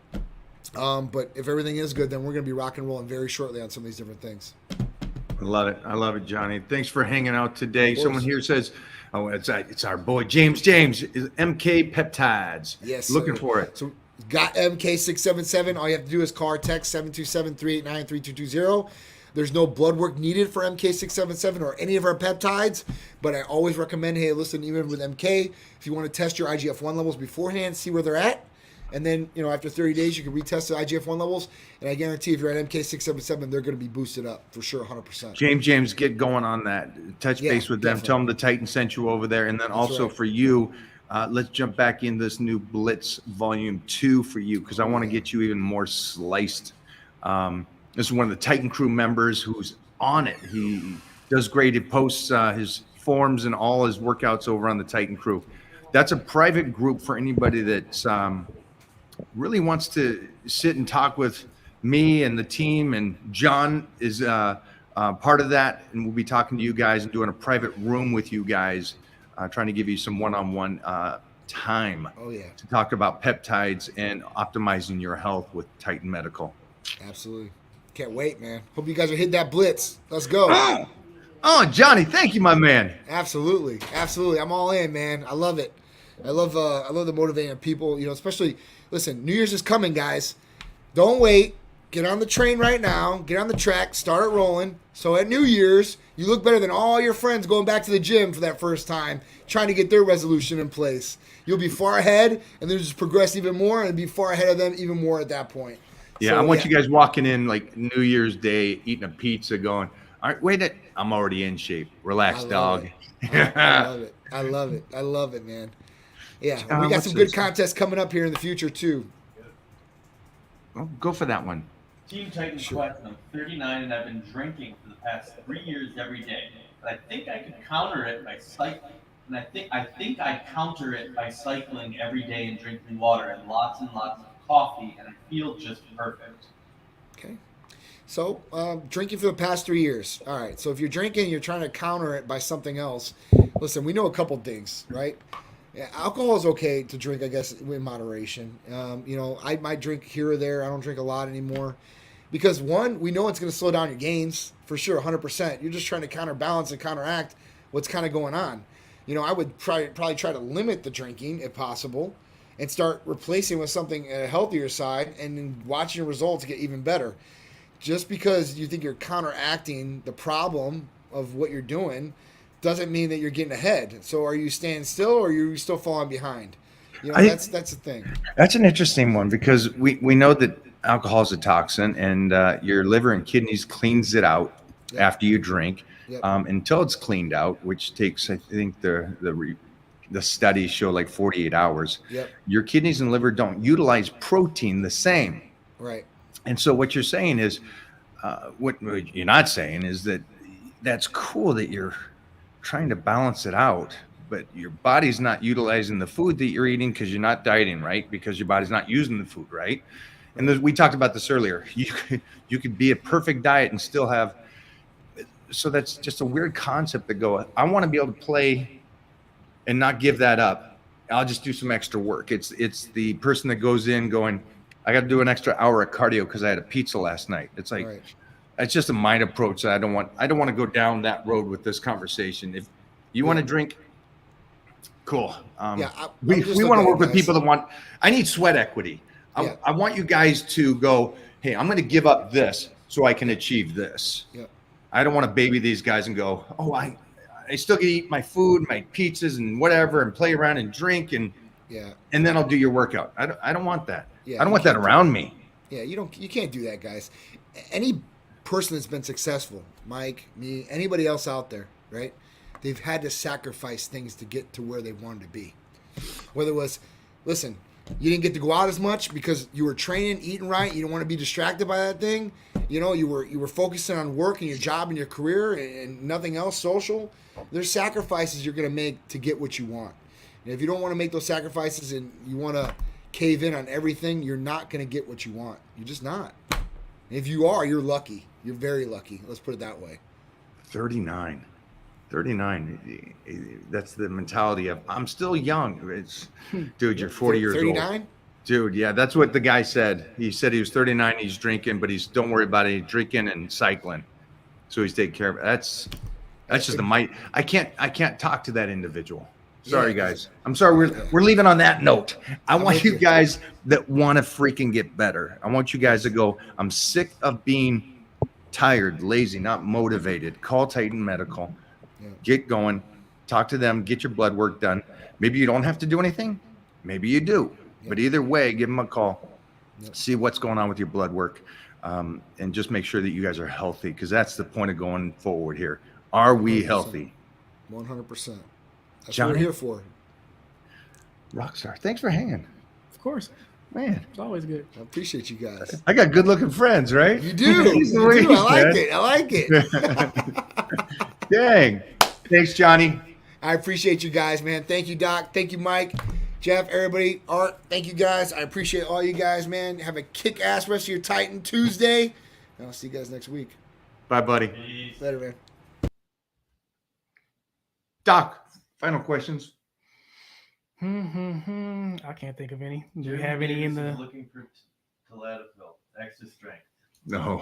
But if everything is good, then we're going to be rock and rolling very shortly on some of these different things. I love it. I love it, Johnny. Thanks for hanging out today. Someone here says, oh, it's our boy, James. James is MK Peptides. Yes. Looking for it. So got MK677. All you have to do is call or text 727-389-3220. There's no blood work needed for MK677 or any of our peptides, but I always recommend, hey, listen, even with MK, if you want to test your IGF-1 levels beforehand, see where they're at, and then, after 30 days, you can retest the IGF-1 levels, and I guarantee if you're at MK677, they're going to be boosted up for sure, 100%. James, get going on that. Touch base with them. Definitely. Tell them the Titan sent you over there. And then also for you, let's jump back in this new Blitz Volume 2 for you, because I want to get you even more sliced. This is one of the Titan crew members who's on it. He does great. He posts his forms and all his workouts over on the Titan crew. That's a private group for anybody that's really wants to sit and talk with me and the team. And John is part of that. And we'll be talking to you guys and doing a private room with you guys, trying to give you some one-on-one time to talk about peptides and optimizing your health with Titan Medical. Absolutely. Can't wait, man. Hope you guys are hitting that blitz. Let's go. Oh, Johnny, thank you, my man. Absolutely. I'm all in, man. I love it. I love the motivating of people, especially, listen, New Year's is coming, guys. Don't wait. Get on the train right now. Get on the track. Start it rolling. So at New Year's, you look better than all your friends going back to the gym for that first time, trying to get their resolution in place. You'll be far ahead, and then just progress even more and be far ahead of them even more at that point. Yeah, so, I want you guys walking in like New Year's Day, eating a pizza, going, all right, wait, I'm already in shape. Relax, dog. I love it, man. Yeah, we got some good contests coming up here in the future, too. Well, go for that one. Team Titan Quest, I'm 39 and I've been drinking for the past 3 years every day. But I think I could counter it by cycling. And I think I counter it by cycling every day and drinking water and lots of coffee, and I feel just perfect. Okay. So, drinking for the past 3 years. All right. So if you're drinking, you're trying to counter it by something else. Listen, we know a couple things, right? Yeah, alcohol is okay to drink, I guess, in moderation. I might drink here or there. I don't drink a lot anymore. Because, one, we know it's going to slow down your gains, for sure, 100%. You're just trying to counterbalance and counteract what's kind of going on. I would probably try to limit the drinking, if possible, and start replacing with something a healthier side, and then watching your results get even better. Just because you think you're counteracting the problem of what you're doing doesn't mean that you're getting ahead. So are you staying still, or are you still falling behind? That's the thing. That's an interesting one, because we know that alcohol is a toxin, and your liver and kidneys cleans it out after you drink. Until it's cleaned out, which takes, I think, the studies show like 48 hours. Your kidneys and liver don't utilize protein the same. Right. And so what you're saying is, what you're not saying is that that's cool that you're trying to balance it out, but your body's not utilizing the food that you're eating because you're not dieting, right? Because your body's not using the food, right? And we talked about this earlier. You could be a perfect diet and still have. So that's just a weird concept to go, I want to be able to play and not give that up. I'll just do some extra work. It's the person that goes in going, I got to do an extra hour of cardio because I had a pizza last night. It's like, it's just a mind approach that I don't want to go down that road with this conversation. If you want to drink, cool. We want to work with people that want, I need sweat equity. I want you guys to go, hey, I'm going to give up this so I can achieve this. I don't want to baby these guys and go, oh, I still can eat my food, my pizzas and whatever, and play around and drink and then I'll do your workout. I don't want that. I don't want that around me. Yeah, you can't do that, guys. Any person that's been successful, Mike, me, anybody else out there, right? They've had to sacrifice things to get to where they wanted to be. Whether it was, listen, you didn't get to go out as much because you were training, eating right, you don't want to be distracted by that thing, you know, you were focusing on work and your job and your career and nothing else social, there's sacrifices you're going to make to get what you want. And if you don't want to make those sacrifices and you want to cave in on everything, you're not going to get what you want. You're just not. And if you are, you're lucky. You're very lucky. Let's put it that way. 39. That's the mentality of, I'm still young. It's, dude, you're 40 years 39? old. Dude, yeah, that's what the guy said. He said he was 39, he's drinking, but he's, don't worry about it, he's drinking and cycling. So he's taking care of it. That's just a might. I can't talk to that individual. Sorry, Yeah. guys. I'm sorry. We're leaving on that note. I want with you you. guys that want to freaking get better. I want you guys to go, I'm sick of being tired, lazy, not motivated. Call Titan Medical. Yeah. Get going. Talk to them. Get your blood work done. Maybe you don't have to do anything. Maybe you do. But either way, give them a call. See what's going on with your blood work. And just make sure that you guys are healthy, because that's the point of going forward here. Are we 100%. healthy? 100%. That's Johnny? what we're here for. Rockstar, thanks for hanging. Of course, Man, it's always good. I appreciate you guys. I got good looking friends, right? You do. He's the You way do. he's, I like man. it. I like it. Dang. Thanks, Johnny. I appreciate you guys, man. Thank you, Doc. Thank you, Mike, Jeff, everybody, Art. Thank you guys. I appreciate all you guys, man. Have a kick-ass rest of your Titan Tuesday. And I'll see you guys next week. Bye, buddy. Peace. Later, man. Doc, final questions. I can't think of any. Do you Jim have any in Davis is the? looking for Tadalafil, extra strength. No.